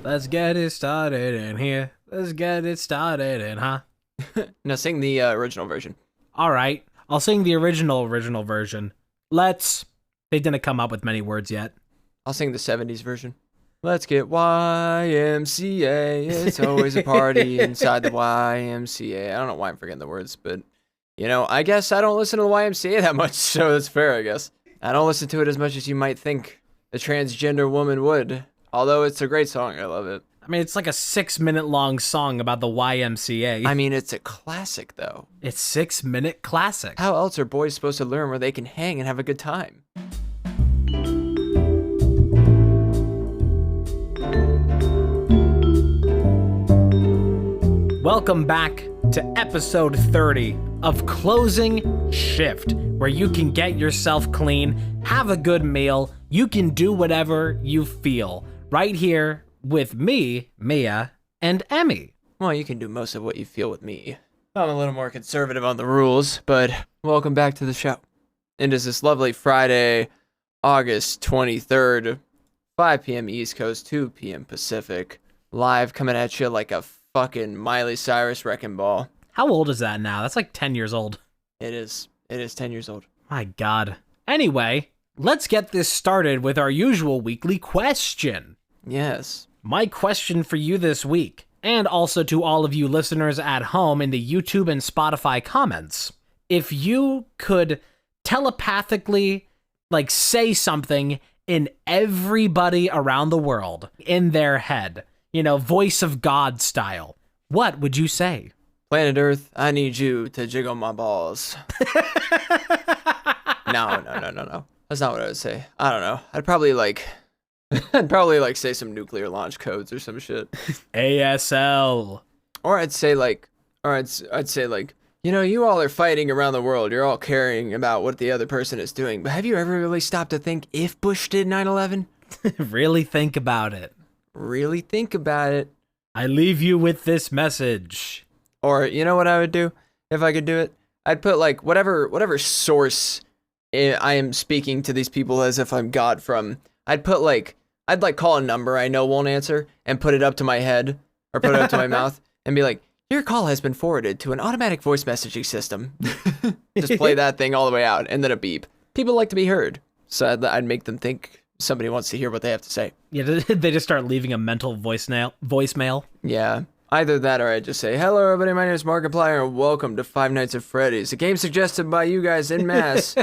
Let's get it started in here. Let's get it started in, huh? No, sing the original version. All right. I'll sing the original version. They didn't come up with many words yet. I'll sing the 70s version. Let's get YMCA. It's always a party inside the YMCA. I don't know why I'm forgetting the words, but, I guess I don't listen to the YMCA that much, so that's fair, I guess. I don't listen to it as much as you might think a transgender woman would. Although it's a great song. I love it. I mean, it's like a 6-minute long song about the YMCA. I mean, it's a classic, though. It's 6-minute classic. How else are boys supposed to learn where they can hang and have a good time? Welcome back to episode 30 of Closing Shift, where you can get yourself clean, have a good meal, you can do whatever you feel, right here with me, Mia, and Emmy. Well, you can do most of what you feel with me. I'm a little more conservative on the rules, but welcome back to the show. It is this lovely Friday, August 23rd, 5 p.m. East Coast, 2 p.m. Pacific, live coming at you like a fucking Miley Cyrus wrecking ball. How old is that now? That's like 10 years old. It is 10 years old. My God. Anyway, let's get this started with our usual weekly question. Yes. My question for you this week, and also to all of you listeners at home in the YouTube and Spotify comments, if you could telepathically, say something in everybody around the world, in their head, voice of God style, what would you say? Planet Earth, I need you to jiggle my balls. No. That's not what I would say. I don't know. I'd probably say some nuclear launch codes or some shit. ASL. Or I'd say you all are fighting around the world. You're all caring about what the other person is doing. But have you ever really stopped to think if Bush did 9/11? Really think about it. Really think about it. I leave you with this message. Or you know what I would do if I could do it? I'd put whatever source I am speaking to these people as if I'm God from. I'd call a number I know won't answer and put it up to my head or put it up to my mouth and be like, your call has been forwarded to an automatic voice messaging system. Just play that thing all the way out and then a beep. People like to be heard. So I'd make them think somebody wants to hear what they have to say. Yeah, they just start leaving a mental voicemail. Yeah. Either that or I'd just say, hello everybody, my name is Markiplier and welcome to Five Nights at Freddy's, a game suggested by you guys en masse.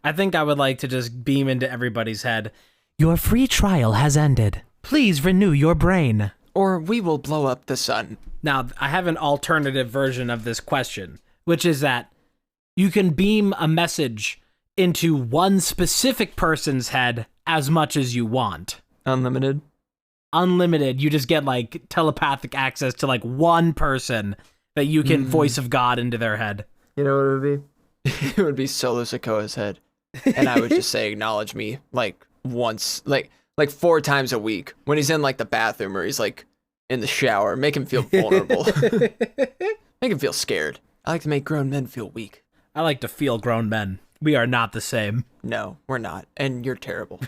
I think I would like to just beam into everybody's head. Your free trial has ended. Please renew your brain. Or we will blow up the sun. Now, I have an alternative version of this question, which is that you can beam a message into one specific person's head as much as you want. Unlimited. You just get telepathic access to one person that you can voice of God into their head. You know what it would be? It would be Solo Sokoa's head. And I would just say, acknowledge me once, 4 times a week when he's in the bathroom or he's in the shower. Make him feel vulnerable. Make him feel scared. I like to make grown men feel weak. I like to feel grown men. We are not the same. No, we're not. And you're terrible.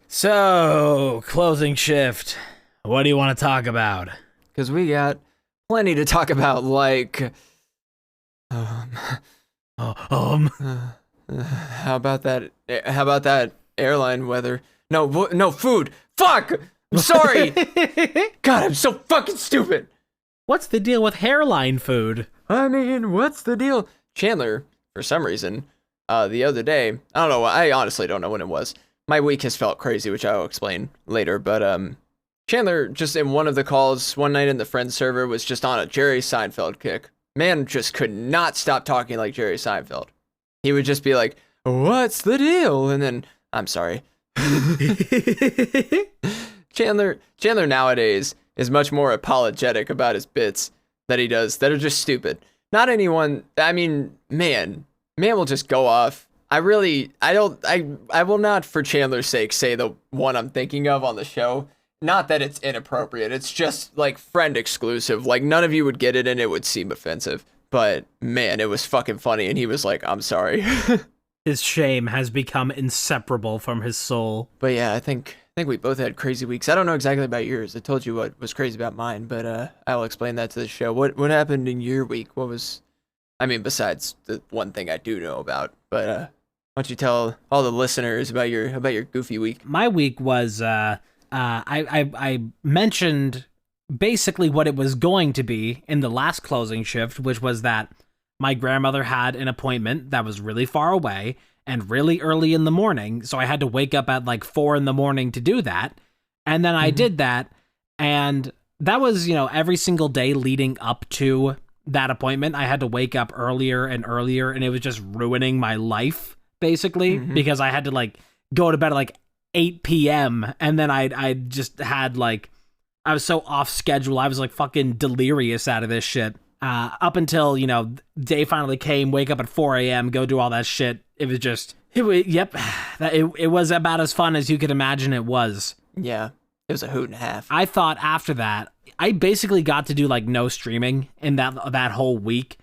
So, closing shift. What do you want to talk about? Because we got plenty to talk about, how about that airline weather? No, food. Fuck! I'm sorry! God, I'm so fucking stupid! What's the deal with hairline food? I mean, what's the deal? Chandler, for some reason, the other day, I don't know, I honestly don't know when it was. My week has felt crazy, which I'll explain later, but Chandler, just in one of the calls one night in the Friends server, was just on a Jerry Seinfeld kick. Man just could not stop talking like Jerry Seinfeld. He would just be like, what's the deal? And then, I'm sorry. Chandler nowadays is much more apologetic about his bits that he does that are just stupid. Not anyone, I mean, man will just go off. I will not, for Chandler's sake, say the one I'm thinking of on the show. Not that it's inappropriate. It's just friend exclusive. None of you would get it and it would seem offensive. But man, it was fucking funny. And he was like, I'm sorry. His shame has become inseparable from his soul. But yeah, I think we both had crazy weeks. I don't know exactly about yours. I told you what was crazy about mine, but I'll explain that to the show. What happened in your week? What was, I mean, besides the one thing I do know about, but why don't you tell all the listeners about your goofy week? My week was I mentioned basically what it was going to be in the last closing shift, which was that my grandmother had an appointment that was really far away and really early in the morning, so I had to wake up at like 4 a.m. to do that. And then I did that, and that was, every single day leading up to that appointment, I had to wake up earlier and earlier, and it was just ruining my life, basically, because I had to like go to bed at like 8 p.m. and then I just had like, I was so off schedule, I was like fucking delirious out of this shit. Up until, day finally came, wake up at 4 a.m., go do all that shit. It was just, it was about as fun as you could imagine it was. Yeah, it was a hoot and a half. I thought after that, I basically got to do like no streaming in that whole week.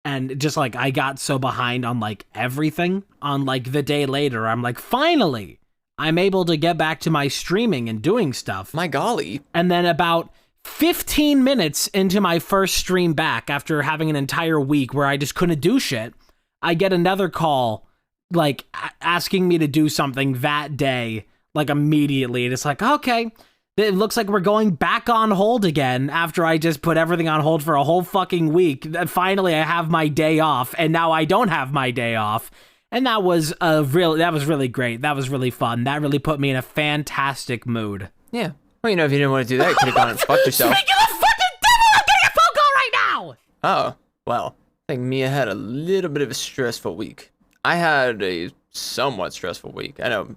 And just like, I got so behind on like everything on like the day later. I'm like, finally, I'm able to get back to my streaming and doing stuff. My golly. And then about 15 minutes into my first stream back after having an entire week where I just couldn't do shit, I get another call like asking me to do something that day, like immediately. And it's like, okay, it looks like we're going back on hold again after I just put everything on hold for a whole fucking week. Finally, I have my day off, and now I don't have my day off. And that was really great. That was really fun. That really put me in a fantastic mood. Yeah. Well, if you didn't want to do that, you could have gone and fucked yourself. Speaking of fucking devil, I'm getting a phone call right now! Oh, well, I think Mia had a little bit of a stressful week. I had a somewhat stressful week. I know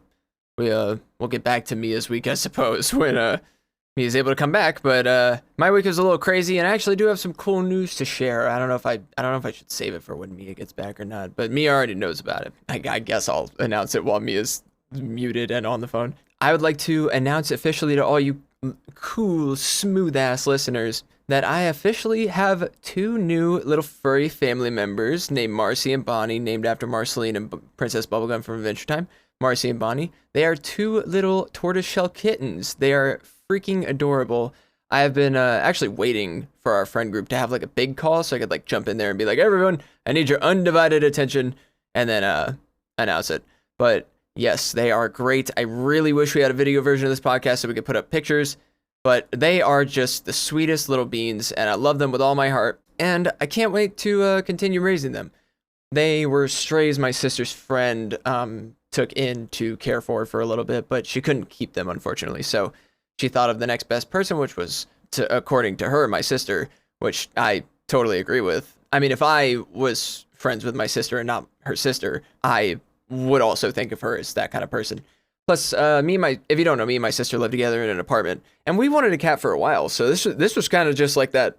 we'll get back to Mia's week, I suppose, when Mia's able to come back, but my week was a little crazy, and I actually do have some cool news to share. I don't know if I should save it for when Mia gets back or not, but Mia already knows about it. I guess I'll announce it while Mia's muted and on the phone. I would like to announce officially to all you cool, smooth-ass listeners that I officially have 2 new little furry family members named Marcy and Bonnie, named after Marceline and Princess Bubblegum from Adventure Time. Marcy and Bonnie. They are 2 little tortoiseshell kittens. They are freaking adorable. I have been actually waiting for our friend group to have like a big call so I could like jump in there and be like, everyone, I need your undivided attention, and then announce it. But yes, they are great. I really wish we had a video version of this podcast so we could put up pictures, but they are just the sweetest little beans, and I love them with all my heart, and I can't wait to continue raising them. They were strays my sister's friend took in to care for a little bit, but she couldn't keep them, unfortunately, so she thought of the next best person, which was, according to her, my sister, which I totally agree with. I mean, if I was friends with my sister and not her sister, I would also think of her as that kind of person. Plus, if you don't know, me and my sister lived together in an apartment, and we wanted a cat for a while. So this was kind of just like that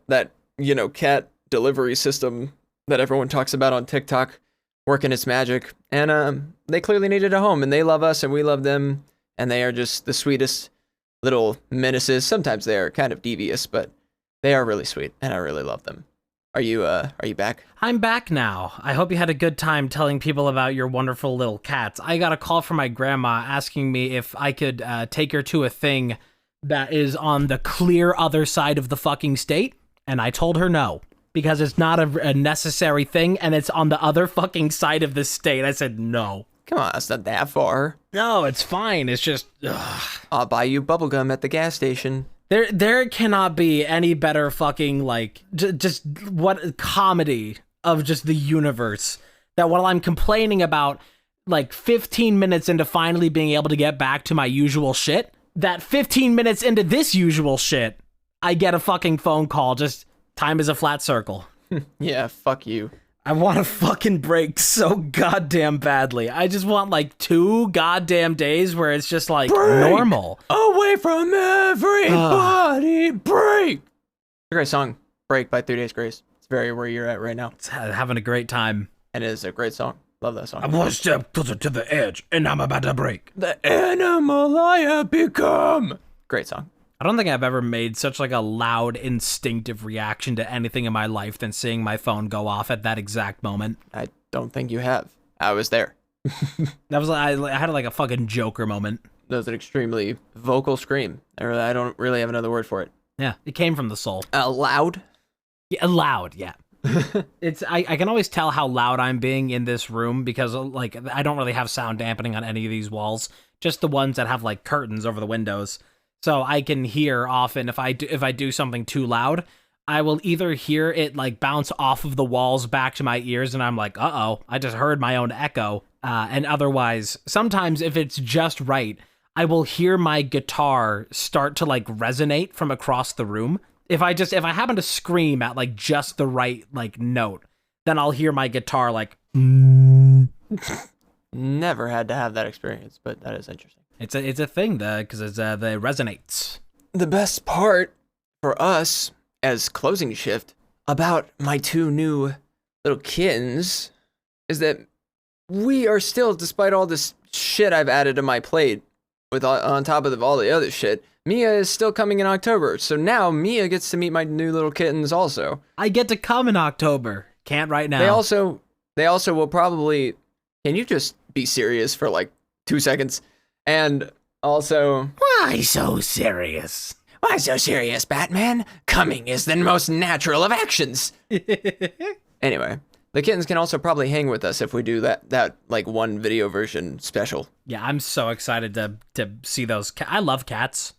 cat delivery system that everyone talks about on TikTok, working its magic. And they clearly needed a home, and they love us, and we love them, and they are just the sweetest little menaces. Sometimes they are kind of devious, but they are really sweet, and I really love them. Are you back? I'm back now. I hope you had a good time telling people about your wonderful little cats. I got a call from my grandma asking me if I could take her to a thing that is on the clear other side of the fucking state, and I told her no, because it's not a necessary thing, and it's on the other fucking side of the state. I said no. Come on, it's not that far. No, it's fine. It's just, ugh. I'll buy you bubblegum at the gas station. There cannot be any better fucking, like, just what comedy of just the universe that while I'm complaining about, like, 15 minutes into finally being able to get back to my usual shit, that 15 minutes into this usual shit, I get a fucking phone call. Just time is a flat circle. Yeah, fuck you. I want a fucking break so goddamn badly. I just want like 2 goddamn days where it's just like normal. Away from everybody, break. It's a great song, Break by 3 Days Grace. It's very where you're at right now. It's having a great time. And it is a great song. Love that song. I'm 1 step closer to the edge and I'm about to break. The animal I have become. Great song. I don't think I've ever made such like a loud, instinctive reaction to anything in my life than seeing my phone go off at that exact moment. I don't think you have. I was there. That was I had like a fucking Joker moment. That was an extremely vocal scream. I don't really have another word for it. Yeah, it came from the soul. Loud? Yeah, loud, yeah. I can always tell how loud I'm being in this room because like I don't really have sound dampening on any of these walls, just the ones that have like curtains over the windows. So I can hear often if I do something too loud, I will either hear it like bounce off of the walls back to my ears and I'm like, uh-oh, I just heard my own echo. And otherwise, sometimes if it's just right, I will hear my guitar start to like resonate from across the room. If I happen to scream at like just the right like note, then I'll hear my guitar like. Never had to have that experience, but that is interesting. It's a thing because it resonates. The best part for us as closing shift about my 2 new little kittens is that we are still, despite all this shit I've added to my plate, with on top of all the other shit. Mia is still coming in October, so now Mia gets to meet my new little kittens also. I get to come in October. Can't right now. They also will probably... Can you just be serious for like 2 seconds? And also... Why so serious? Why so serious, Batman? Coming is the most natural of actions. Anyway, the kittens can also probably hang with us if we do that like one video version special. Yeah, I'm so excited to see those. I love cats.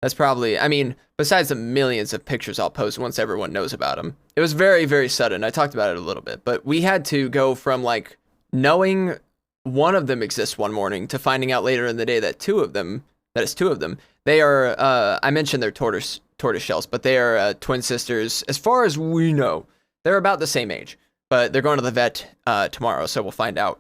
That's probably, I mean, besides the millions of pictures I'll post once everyone knows about them. It was very, very sudden. I talked about it a little bit, but we had to go from like knowing one of them exists one morning to finding out later in the day that it's 2 of them. They are, I mentioned they're tortoise shells, but they are twin sisters. As far as we know, they're about the same age, but they're going to the vet tomorrow, so we'll find out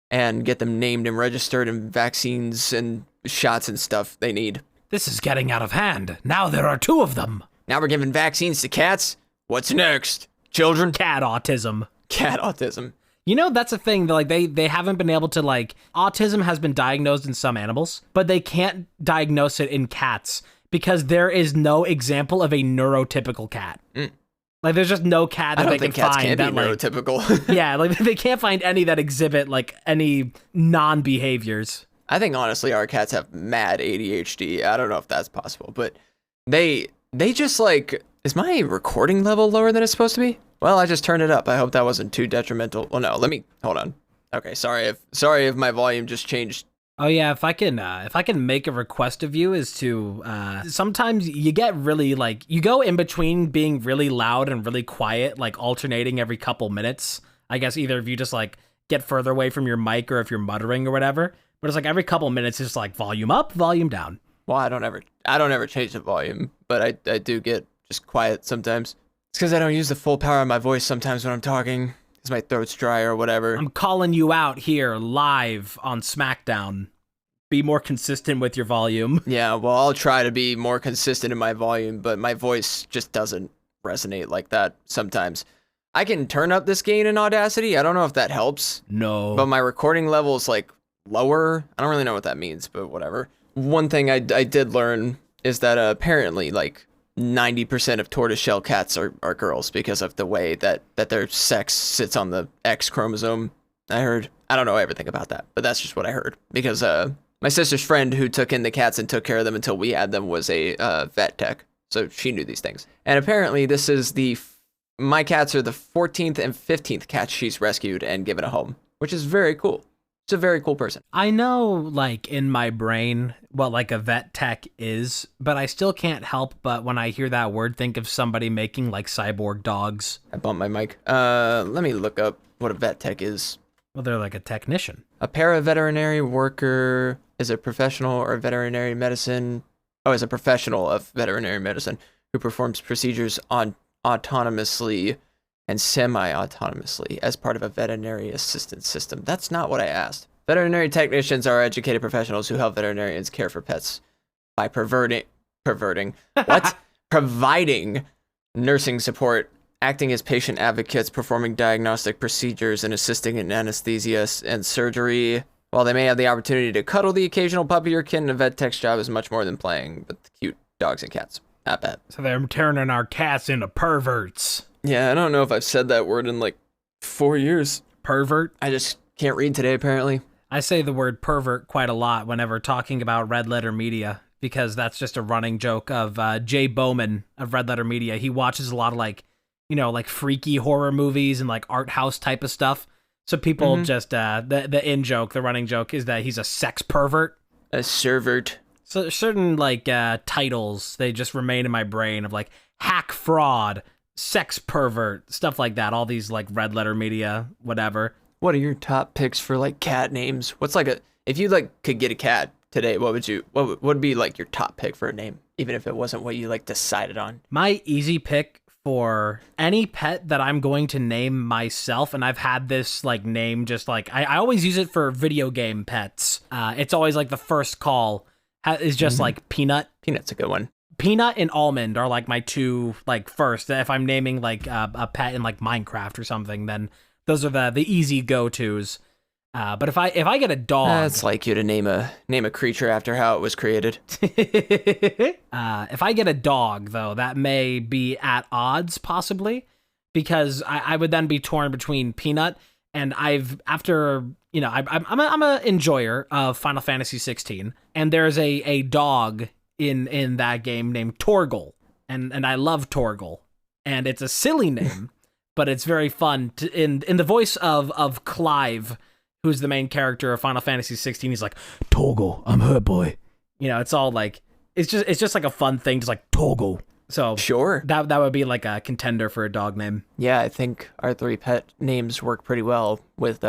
and get them named and registered and vaccines and shots and stuff they need. This is getting out of hand. Now there are 2 of them. Now we're giving vaccines to cats. What's next? Children? Cat autism. Cat autism. You know, that's a thing that like they haven't been able to like, autism has been diagnosed in some animals, but they can't diagnose it in cats because there is no example of a neurotypical cat. Like there's just no cat that they can cats find can that be like neurotypical. yeah, like they can't find any that exhibit like any non-behaviors. I think honestly our cats have mad ADHD. I don't know if that's possible, but they just like, is my recording level lower than it's supposed to be? Well, I just turned it up. I hope that wasn't too detrimental. Well, no, hold on. Okay, sorry if my volume just changed. Oh yeah, if I can make a request of you is to sometimes you get really like you go in between being really loud and really quiet, like alternating every couple minutes. I guess either if you just like get further away from your mic or if you're muttering or whatever. But it's like every couple minutes it's like volume up, volume down. Well, I don't ever change the volume, but I do get just quiet sometimes. It's because I don't use the full power of my voice sometimes when I'm talking, because my throat's dry or whatever. I'm calling you out here live on SmackDown. Be more consistent with your volume. Yeah, well, I'll try to be more consistent in my volume, but my voice just doesn't resonate like that sometimes. I can turn up this gain in Audacity. I don't know if that helps. No. But my recording level is like lower. I don't really know what that means, but whatever. One thing I did learn is that apparently like 90% of tortoiseshell cats are girls because of the way that their sex sits on the X chromosome. I heard. I don't know everything about that, but that's just what I heard. Because my sister's friend who took in the cats and took care of them until we had them was a vet tech. So she knew these things. And apparently this is my cats are the 14th and 15th cats she's rescued and given a home, which is very cool. It's a very cool person. I know, like, in my brain what, like, a vet tech is, but I still can't help but when I hear that word, think of somebody making, like, cyborg dogs. I bumped my mic. Let me look up what a vet tech is. Well, they're like a technician. A paraveterinary worker is a professional or veterinary medicine. Oh, is a professional of veterinary medicine who performs procedures autonomously and semi-autonomously as part of a veterinary assistance system. That's not what I asked. Veterinary technicians are educated professionals who help veterinarians care for pets by providing nursing support, acting as patient advocates, performing diagnostic procedures, and assisting in anesthesia and surgery. While they may have the opportunity to cuddle the occasional puppy or kitten, a vet tech's job is much more than playing with cute dogs and cats. Not bad. So they're turning our cats into perverts. Yeah, I don't know if I've said that word in like 4 years. Pervert? I just can't read today, apparently. I say the word pervert quite a lot whenever talking about Red Letter Media, because that's just a running joke of Jay Bowman of Red Letter Media. He watches a lot of like, like freaky horror movies and like art house type of stuff. So people just, the in-joke, the running joke is that he's a sex pervert. A servert. So certain like titles, they just remain in my brain of like hack fraud, sex pervert, stuff like that. All these like Red Letter Media, whatever. What are your top picks for like cat names? What's like if you like could get a cat today, what would be like your top pick for a name, even if it wasn't what you like decided on? My easy pick for any pet that I'm going to name myself, and I've had this like name just like I always use it for video game pets. It's always like the first call is just like Peanut. Peanut's a good one. Peanut and Almond are like my two like first. If I'm naming like a pet in like Minecraft or something, then those are the easy go-tos. But if I get a dog, it's like you to name a creature after how it was created. If I get a dog, though, that may be at odds, possibly, because I would then be torn between Peanut and I'm a enjoyer of Final Fantasy 16, and there's a dog in that game named Torgal, and I love Torgal, and it's a silly name, but it's very fun. In the voice of Clive, who's the main character of Final Fantasy 16, he's like, Torgal, I'm her boy. It's all like, it's just like a fun thing, just like Torgal. So sure, that would be like a contender for a dog name. Yeah, I think our 3 pet names work pretty well with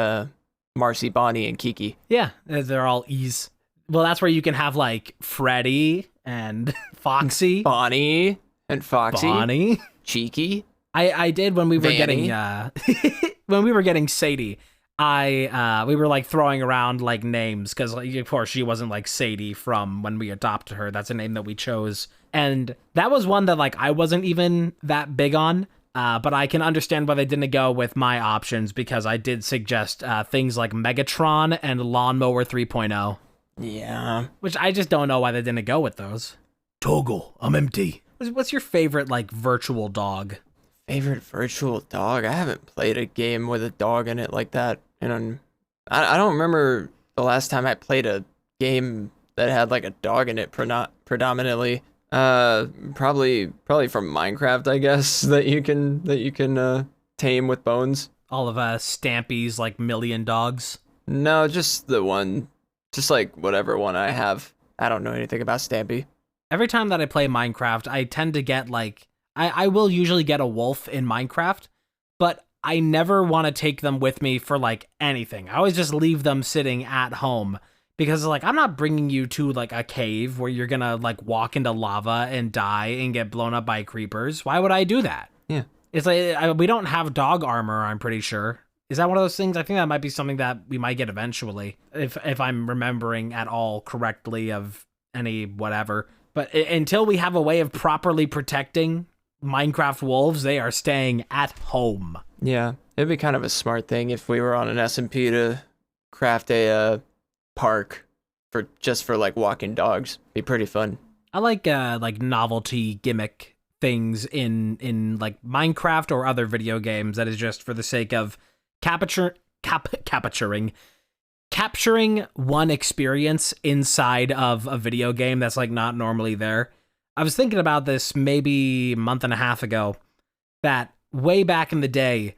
Marcy, Bonnie, and Kiki. Yeah, they're all E's. Well, that's where you can have like Freddy and Foxy. Bonnie and Foxy. Bonnie. Cheeky. I did when we were Vanny. getting Sadie. We were like throwing around like names because like, of course she wasn't like Sadie from when we adopted her. That's a name that we chose, and that was one that like I wasn't even that big on. But I can understand why they didn't go with my options, because I did suggest things like Megatron and Lawnmower 3.0. Yeah, which I just don't know why they didn't go with those. Toggle, I'm empty. What's your favorite like virtual dog? Favorite virtual dog? I haven't played a game with a dog in it like that. And I don't remember the last time I played a game that had like a dog in it predominantly. Probably from Minecraft, I guess, that you can tame with bones. All of Stampy's like million dogs? No, just the one. Just like whatever one I have. I don't know anything about Stampy. Every time that I play Minecraft, I tend to get like I will usually get a wolf in Minecraft, but I never want to take them with me for like anything. I always just leave them sitting at home, because like I'm not bringing you to like a cave where you're gonna like walk into lava and die and get blown up by creepers. Why would I do that? Yeah, it's like we don't have dog armor, I'm pretty sure. Is that one of those things? I think that might be something that we might get eventually, if I'm remembering at all correctly of any whatever. But until we have a way of properly protecting Minecraft wolves, they are staying at home. Yeah, it'd be kind of a smart thing if we were on an SMP to craft a park for like walking dogs. Be pretty fun. I like novelty gimmick things in like Minecraft or other video games that is just for the sake of capturing one experience inside of a video game that's like not normally there. I was thinking about this maybe a month and a half ago, that way back in the day,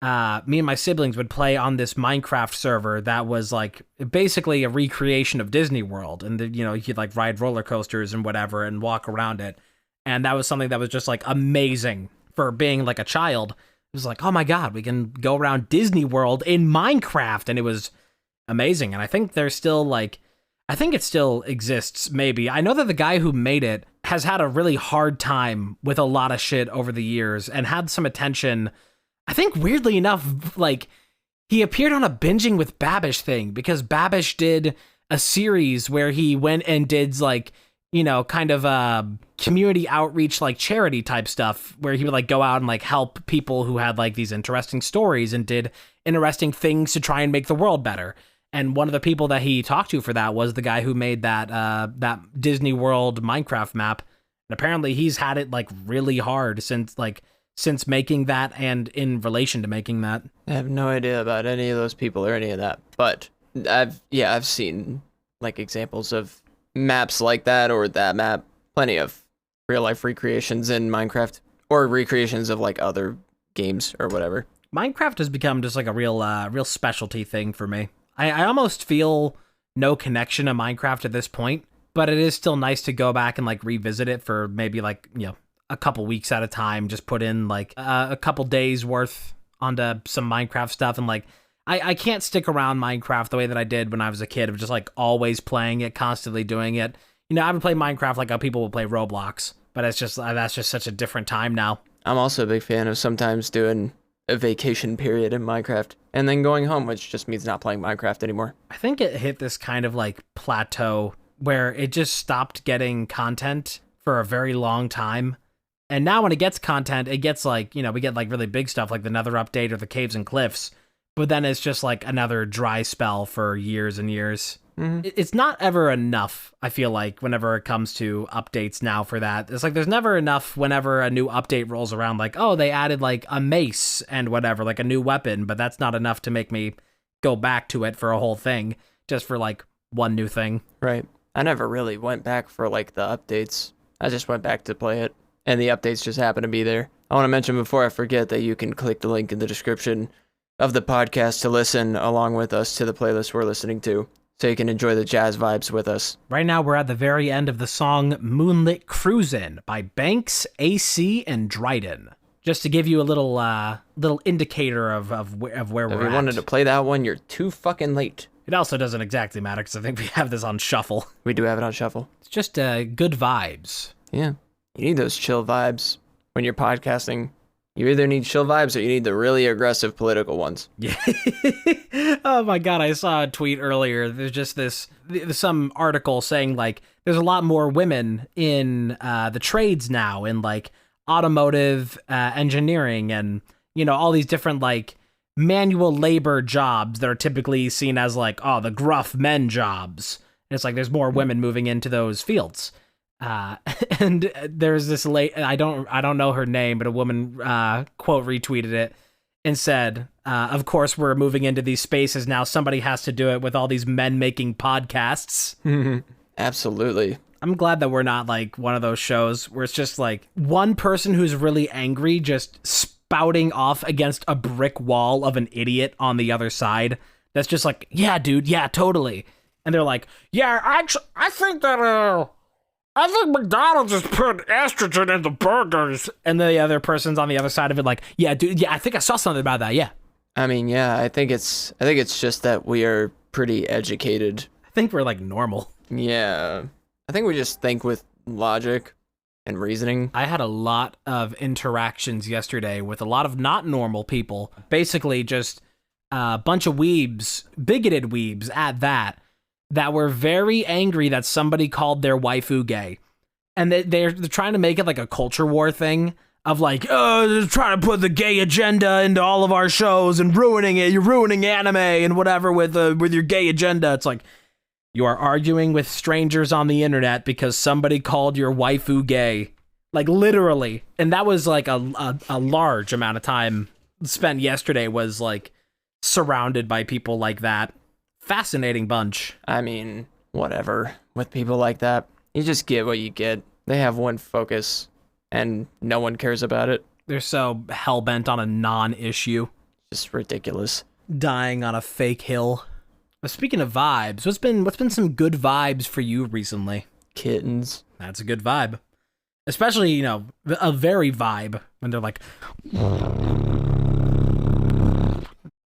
me and my siblings would play on this Minecraft server that was like basically a recreation of Disney World, and you could like ride roller coasters and whatever and walk around it, and that was something that was just like amazing for being like a child. It was like, oh my god, we can go around Disney World in Minecraft, and it was amazing. And I think there's still like, I think it still exists, maybe. I know that the guy who made it has had a really hard time with a lot of shit over the years and had some attention. I think weirdly enough, like he appeared on a Binging with Babish thing, because Babish did a series where he went and did like, kind of community outreach, like charity type stuff, where he would like go out and like help people who had like these interesting stories and did interesting things to try and make the world better. And one of the people that he talked to for that was the guy who made that Disney World Minecraft map. And apparently he's had it like really hard since making that and in relation to making that. I have no idea about any of those people or any of that, but I've seen like examples of maps like that or that map. Plenty of real life recreations in Minecraft or recreations of like other games or whatever. Minecraft has become just like a real specialty thing for me. I almost feel no connection to Minecraft at this point, but it is still nice to go back and like revisit it for maybe like, a couple weeks at a time, just put in like a couple days worth onto some Minecraft stuff. And like, I can't stick around Minecraft the way that I did when I was a kid of just like always playing it, constantly doing it. I would play Minecraft like how people would play Roblox, but that's just such a different time now. I'm also a big fan of sometimes doing a vacation period in Minecraft and then going home, which just means not playing Minecraft anymore. I think it hit this kind of like plateau where it just stopped getting content for a very long time. And now when it gets content, it gets like, we get like really big stuff like the Nether update or the Caves and Cliffs. But then it's just like another dry spell for years and years. Mm-hmm. It's not ever enough, I feel like, whenever it comes to updates now for that. It's like there's never enough whenever a new update rolls around, like, oh, they added like a mace and whatever, like a new weapon, but that's not enough to make me go back to it for a whole thing, just for like one new thing. Right. I never really went back for like the updates. I just went back to play it, and the updates just happen to be there. I want to mention before I forget that you can click the link in the description of the podcast to listen along with us to the playlist we're listening to, so you can enjoy the jazz vibes with us. Right now, we're at the very end of the song Moonlit Cruisin' by Banks, AC, and Dryden. Just to give you a little indicator of where we're at. If you wanted to play that one, you're too fucking late. It also doesn't exactly matter, because I think we have this on shuffle. We do have it on shuffle. It's just good vibes. Yeah. You need those chill vibes when you're podcasting. You either need chill vibes or you need the really aggressive political ones. Yeah. Oh my God, I saw a tweet earlier. There's just some article saying like there's a lot more women in the trades now, in like automotive engineering and, all these different like manual labor jobs that are typically seen as like, oh, the gruff men jobs. And it's like there's more women moving into those fields. And there's this I don't know her name, but a woman quote retweeted it and said, of course we're moving into these spaces now. Somebody has to do it with all these men making podcasts. Absolutely. I'm glad that we're not like one of those shows where it's just like one person who's really angry just spouting off against a brick wall of an idiot on the other side. That's just like, yeah, dude, yeah, totally. And they're like, yeah, I think that I think McDonald's just put estrogen in the burgers. And the other person's on the other side of it like, yeah, dude, yeah, I think I saw something about that, yeah. I mean, yeah, I think it's just that we are pretty educated. I think we're like normal. Yeah. I think we just think with logic and reasoning. I had a lot of interactions yesterday with a lot of not normal people. Basically just a bunch of weebs, bigoted weebs at that were very angry that somebody called their waifu gay. And they're trying to make it like a culture war thing of like, oh, they're trying to put the gay agenda into all of our shows and ruining it. You're ruining anime and whatever with your gay agenda. It's like, you are arguing with strangers on the internet because somebody called your waifu gay. Like literally. And that was like a large amount of time spent yesterday was like surrounded by people like that. Fascinating bunch. I mean, whatever. With people like that, you just get what you get. They have one focus, and no one cares about it. They're so hell-bent on a non-issue. Just ridiculous. Dying on a fake hill. But speaking of vibes, what's been some good vibes for you recently? Kittens. That's a good vibe. Especially, a very vibe when they're like...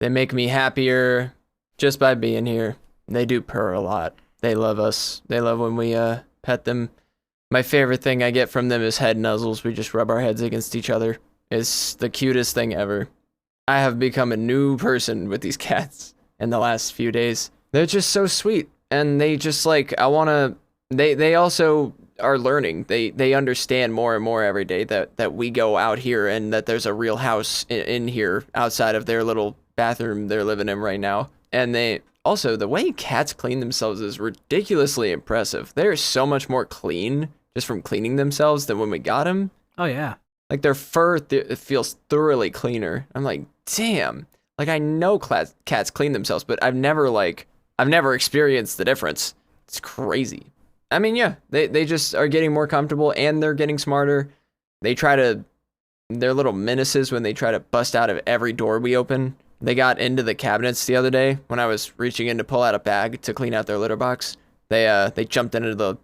They make me happier just by being here. They do purr a lot. They love us. They love when we pet them. My favorite thing I get from them is head nuzzles. We just rub our heads against each other. It's the cutest thing ever. I have become a new person with these cats in the last few days. They're just so sweet. And they just like, they also are learning. They understand more and more every day that we go out here and that there's a real house in here outside of their little bathroom they're living in right now. And they also, the way cats clean themselves is ridiculously impressive. They're so much more clean just from cleaning themselves than when we got them. Oh, yeah. Like their fur it feels thoroughly cleaner. I'm like, damn. Like I know cats clean themselves, but I've never like I've never experienced the difference. It's crazy. I mean, yeah, they just are getting more comfortable and they're getting smarter. They're little menaces when they try to bust out of every door we open. They got into the cabinets the other day when I was reaching in to pull out a bag to clean out their litter box. They jumped into the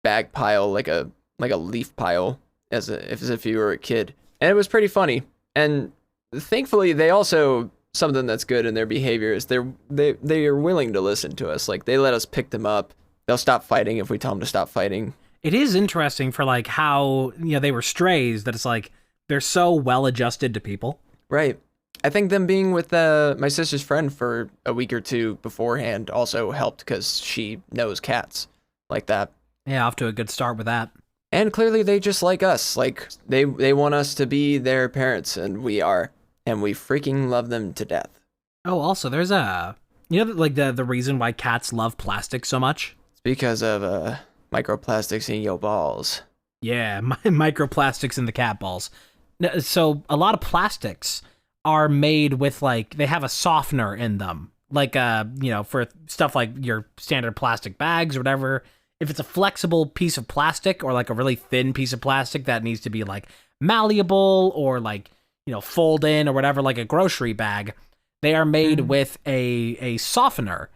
bag pile like a leaf pile as if you were a kid. And it was pretty funny. And thankfully, they also, something that's good in their behavior is they are willing to listen to us. Like, they let us pick them up. They'll stop fighting if we tell them to stop fighting. It is interesting for like how, they were strays, that it's like they're so well adjusted to people. Right. I think them being with my sister's friend for a week or two beforehand also helped because she knows cats like that. Yeah, off to a good start with that. And clearly they just like us. Like, they want us to be their parents, and we are. And we freaking love them to death. Oh, also, there's like the reason why cats love plastic so much? It's because of microplastics in your balls. Yeah, microplastics in the cat balls. So a lot of plastics are made with like, they have a softener in them. Like, for stuff like your standard plastic bags or whatever. If it's a flexible piece of plastic or like a really thin piece of plastic that needs to be like malleable or like, fold in or whatever, like a grocery bag, they are made with a softener.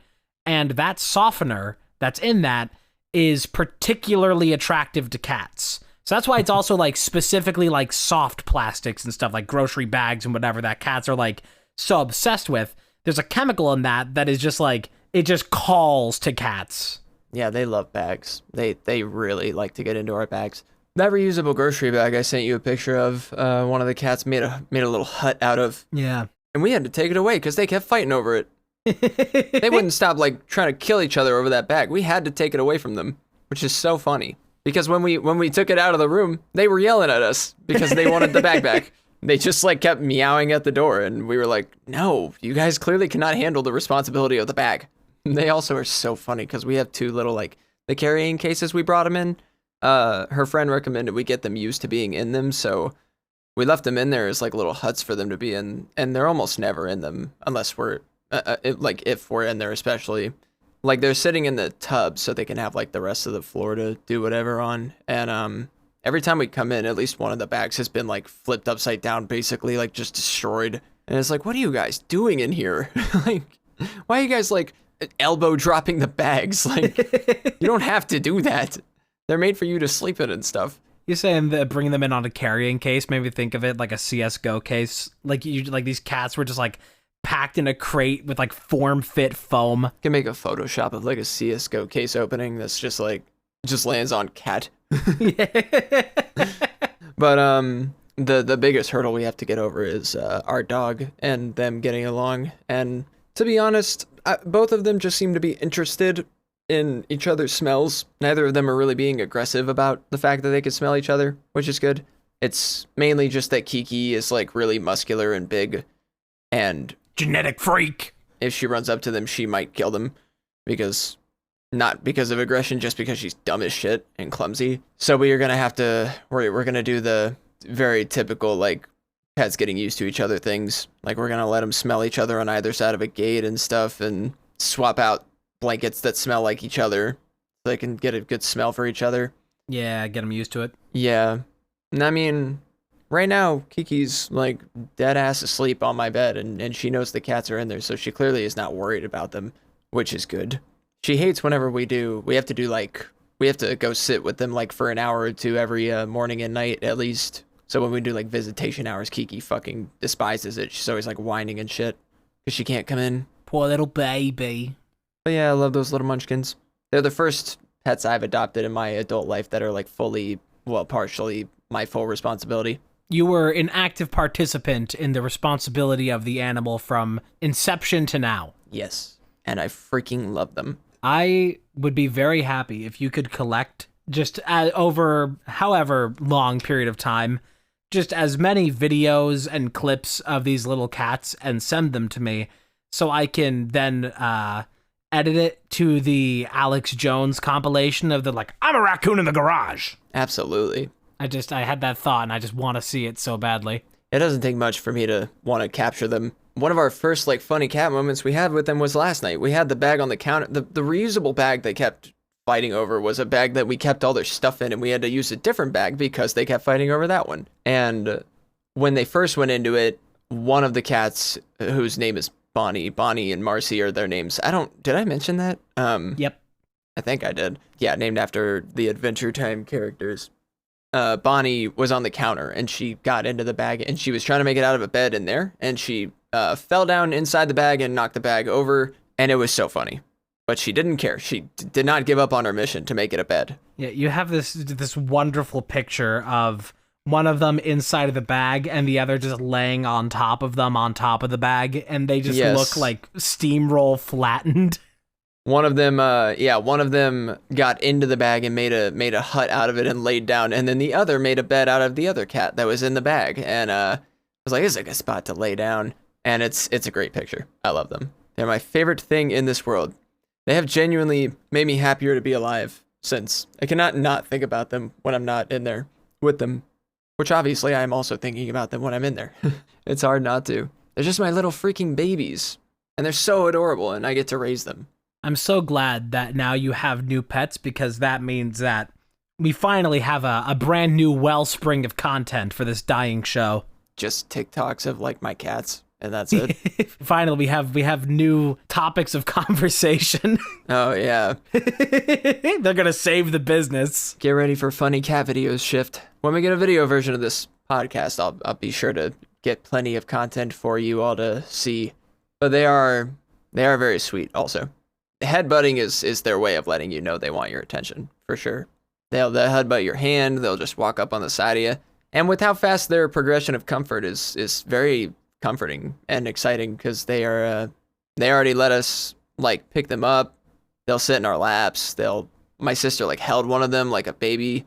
And that softener that's in that is particularly attractive to cats. So that's why it's also like specifically like soft plastics and stuff like grocery bags and whatever that cats are like so obsessed with. There's a chemical in that is just like, it just calls to cats. Yeah, they love bags. They really like to get into our bags. That reusable grocery bag I sent you a picture of, one of the cats made a little hut out of. Yeah. And we had to take it away because they kept fighting over it. They wouldn't stop like trying to kill each other over that bag. We had to take it away from them, which is so funny. Because when we took it out of the room, they were yelling at us because they wanted the bag back. They just like kept meowing at the door, and we were like, no, you guys clearly cannot handle the responsibility of the bag. And they also are so funny because we have two little like the carrying cases we brought them in. Her friend recommended we get them used to being in them, so we left them in there as like little huts for them to be in, and they're almost never in them unless we're if we're in there, especially. Like, they're sitting in the tub so they can have like the rest of the floor to do whatever on. And every time we come in, at least one of the bags has been like flipped upside down, basically like just destroyed. And it's like, what are you guys doing in here? Like, why are you guys like elbow dropping the bags? Like, you don't have to do that. They're made for you to sleep in and stuff. You're saying that bringing them in on a carrying case, maybe think of it like a CSGO case. Like, these cats were just like packed in a crate with like form-fit foam. You can make a Photoshop of like a CSGO case opening that's just like, just lands on cat. But the biggest hurdle we have to get over is our dog and them getting along. And to be honest, both of them just seem to be interested in each other's smells. Neither of them are really being aggressive about the fact that they can smell each other, which is good. It's mainly just that Kiki is like really muscular and big, and genetic freak. If she runs up to them, she might kill them, because not because of aggression, just because she's dumb as shit and clumsy. So we're gonna do the very typical like pets getting used to each other things. Like, we're gonna let them smell each other on either side of a gate and stuff, and swap out blankets that smell like each other so they can get a good smell for each other. Yeah, get them used to it. Yeah. And I mean, right now, Kiki's like dead ass asleep on my bed, and she knows the cats are in there, so she clearly is not worried about them, which is good. She hates whenever we have to go sit with them like for an hour or two every morning and night at least. So when we do like visitation hours, Kiki fucking despises it. She's always like whining and shit because she can't come in. Poor little baby. But yeah, I love those little munchkins. They're the first pets I've adopted in my adult life that are like partially my full responsibility. You were an active participant in the responsibility of the animal from inception to now. Yes, and I freaking love them. I would be very happy if you could collect, just over however long period of time, just as many videos and clips of these little cats and send them to me so I can then edit it to the Alex Jones compilation of the like, I'm a raccoon in the garage. Absolutely. I had that thought and I just want to see it so badly. It doesn't take much for me to want to capture them one of our first like funny cat moments we had with them was last night. We had the bag on the counter. The reusable bag they kept fighting over was a bag that we kept all their stuff in, and we had to use a different bag because they kept fighting over that one. And when they first went into it, one of the cats, whose name is Bonnie and Marcy are their names. Did I mention that? Yep. I think I did. Yeah, named after the Adventure Time characters. Bonnie was on the counter, and she got into the bag, and she was trying to make it out of a bed in there, and she fell down inside the bag and knocked the bag over, and it was so funny. But she didn't care. She did not give up on her mission to make it a bed. Yeah, you have this wonderful picture of one of them inside of the bag and the other just laying on top of them on top of the bag, and they just look like steamroll flattened. One of them got into the bag and made a hut out of it and laid down, and then the other made a bed out of the other cat that was in the bag. And I was like, "This is a good spot to lay down." And it's a great picture. I love them. They're my favorite thing in this world. They have genuinely made me happier to be alive, since I cannot not think about them when I'm not in there with them, which obviously I'm also thinking about them when I'm in there. It's hard not to. They're just my little freaking babies, and they're so adorable, and I get to raise them. I'm so glad that now you have new pets, because that means that we finally have a brand new wellspring of content for this dying show. Just TikToks of like my cats, and that's it. Finally, we have new topics of conversation. Oh yeah. They're gonna save the business. Get ready for funny cat videos shift. When we get a video version of this podcast, I'll be sure to get plenty of content for you all to see. But they are very sweet also. Headbutting is their way of letting you know they want your attention, for sure. They'll headbutt your hand, they'll just walk up on the side of you. And with how fast their progression of comfort is very comforting and exciting, because they already let us like pick them up. They'll sit in our laps. My sister like held one of them like a baby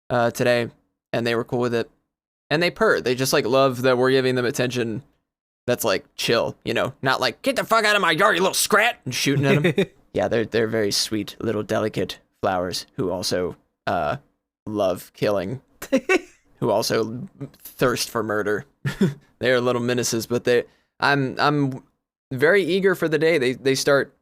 today, and they were cool with it. And they purr. They just like love that we're giving them attention that's like chill, not like, "Get the fuck out of my yard, you little scrat," and shooting at them. Yeah, they're very sweet little delicate flowers who also love killing, who also thirst for murder. They're little menaces, but I'm very eager for the day they start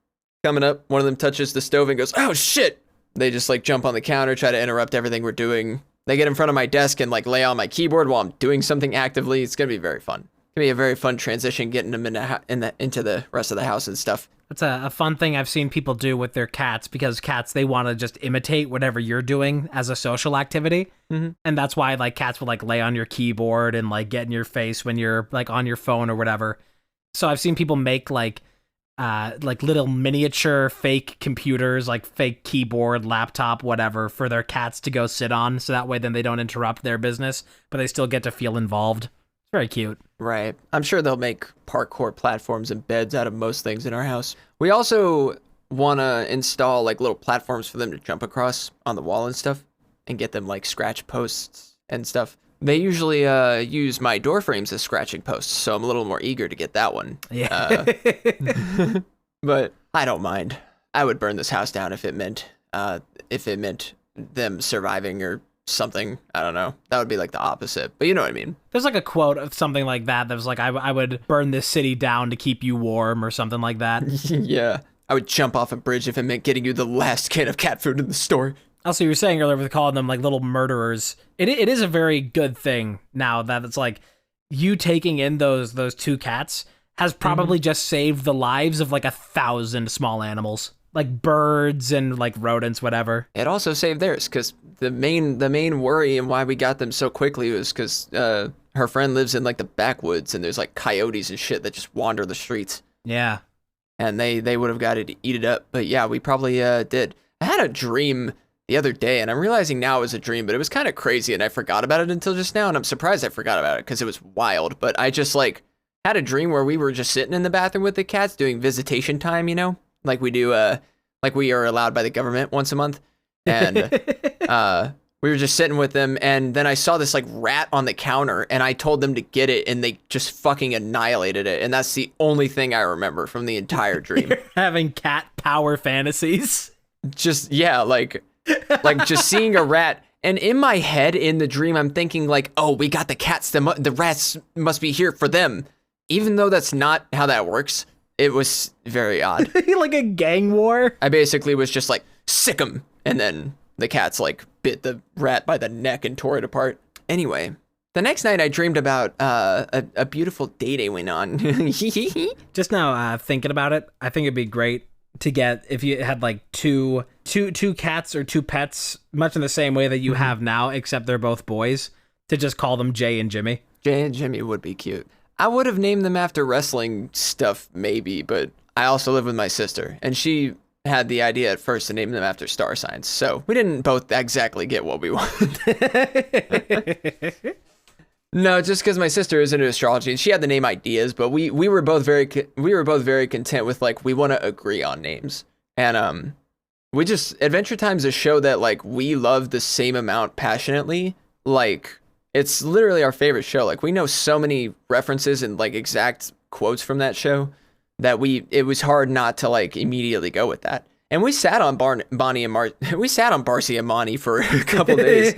coming up. One of them touches the stove and goes, "Oh shit!" They just like jump on the counter, try to interrupt everything we're doing. They get in front of my desk and like lay on my keyboard while I'm doing something actively. It's gonna be very fun. It's gonna be a very fun transition getting them into the rest of the house and stuff. That's a fun thing I've seen people do with their cats, because cats, they want to just imitate whatever you're doing as a social activity. Mm-hmm. And that's why like cats will like lay on your keyboard and like get in your face when you're like on your phone or whatever. So I've seen people make like little miniature fake computers, like fake keyboard, laptop, whatever, for their cats to go sit on. So that way then they don't interrupt their business, but they still get to feel involved. It's very cute. Right. I'm sure they'll make parkour platforms and beds out of most things in our house. We also want to install like little platforms for them to jump across on the wall and stuff, and get them like scratch posts and stuff. They usually use my door frames as scratching posts, so I'm a little more eager to get that one. Yeah. But I don't mind. I would burn this house down if it meant them surviving or something. I don't know. That would be like the opposite, but you know what I mean. There's like a quote of something like that was like, I would burn this city down to keep you warm, or something like that. Yeah. I would jump off a bridge if it meant getting you the last can of cat food in the store. Also, you were saying earlier with calling them like little murderers. It is a very good thing now that it's like you taking in those two cats has probably just saved the lives of like 1,000 small animals, like birds and like rodents, whatever. It also saved theirs, because the main worry and why we got them so quickly was because her friend lives in like the backwoods, and there's like coyotes and shit that just wander the streets. Yeah. And they would have got it to eat it up. But yeah, we probably did. I had a dream the other day, and I'm realizing now it was a dream, but it was kind of crazy, and I forgot about it until just now, and I'm surprised I forgot about it because it was wild. But I just like had a dream where we were just sitting in the bathroom with the cats doing visitation time, like we do, like we are allowed by the government once a month. And we were just sitting with them, and then I saw this like rat on the counter, and I told them to get it, and they just fucking annihilated it. And that's the only thing I remember from the entire dream. You're having cat power fantasies. Just, yeah, like just seeing a rat. And in my head, in the dream, I'm thinking like, oh, we got the cats. The rats must be here for them. even though that's not how that works, it was very odd. Like a gang war? I basically was just like, sick 'em. And then the cats like bit the rat by the neck and tore it apart. Anyway, the next night I dreamed about a beautiful date I went on. Just now thinking about it, I think it'd be great to get, if you had like two cats or two pets, much in the same way that you have now, except they're both boys, to just call them Jay and Jimmy. Jay and Jimmy would be cute. I would have named them after wrestling stuff maybe, but I also live with my sister, and she had the idea at first to name them after star signs, so we didn't both exactly get what we wanted. No, just because my sister is into astrology, and she had the name ideas, but we were both very content with like, we want to agree on names, and we just, Adventure Time's a show that like we love the same amount passionately. Like, it's literally our favorite show. Like, we know so many references and like exact quotes from that show that it was hard not to like immediately go with that. And we sat on Barney and we sat on Barcy and Monty for a couple days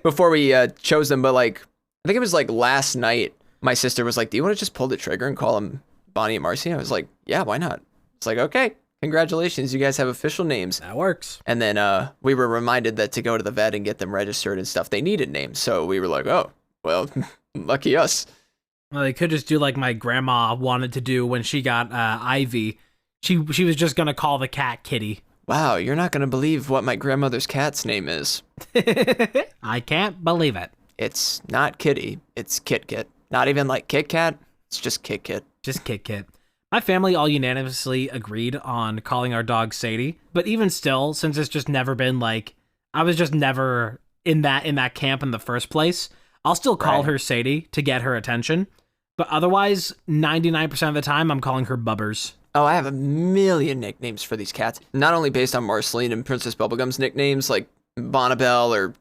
before we chose them. But like, I think it was like last night, my sister was like, do you want to just pull the trigger and call them Bonnie and Marcy? I was like, yeah, why not? It's like, okay, congratulations, you guys have official names. That works. And then we were reminded that to go to the vet and get them registered and stuff, they needed names. So we were like, oh, well, lucky us. Well, they could just do like my grandma wanted to do when she got Ivy. She was just going to call the cat Kitty. Wow, you're not going to believe what my grandmother's cat's name is. I can't believe it. It's not Kitty, it's Kit Kit. Not even like Kit Kat, it's just Kit Kit. Just Kit Kit. My family all unanimously agreed on calling our dog Sadie, but even still, since it's just never been like, I was just never in that camp in the first place, I'll still call her Sadie to get her attention, but otherwise, 99% of the time, I'm calling her Bubbers. Oh, I have a million nicknames for these cats, not only based on Marceline and Princess Bubblegum's nicknames, like Bonnabelle, or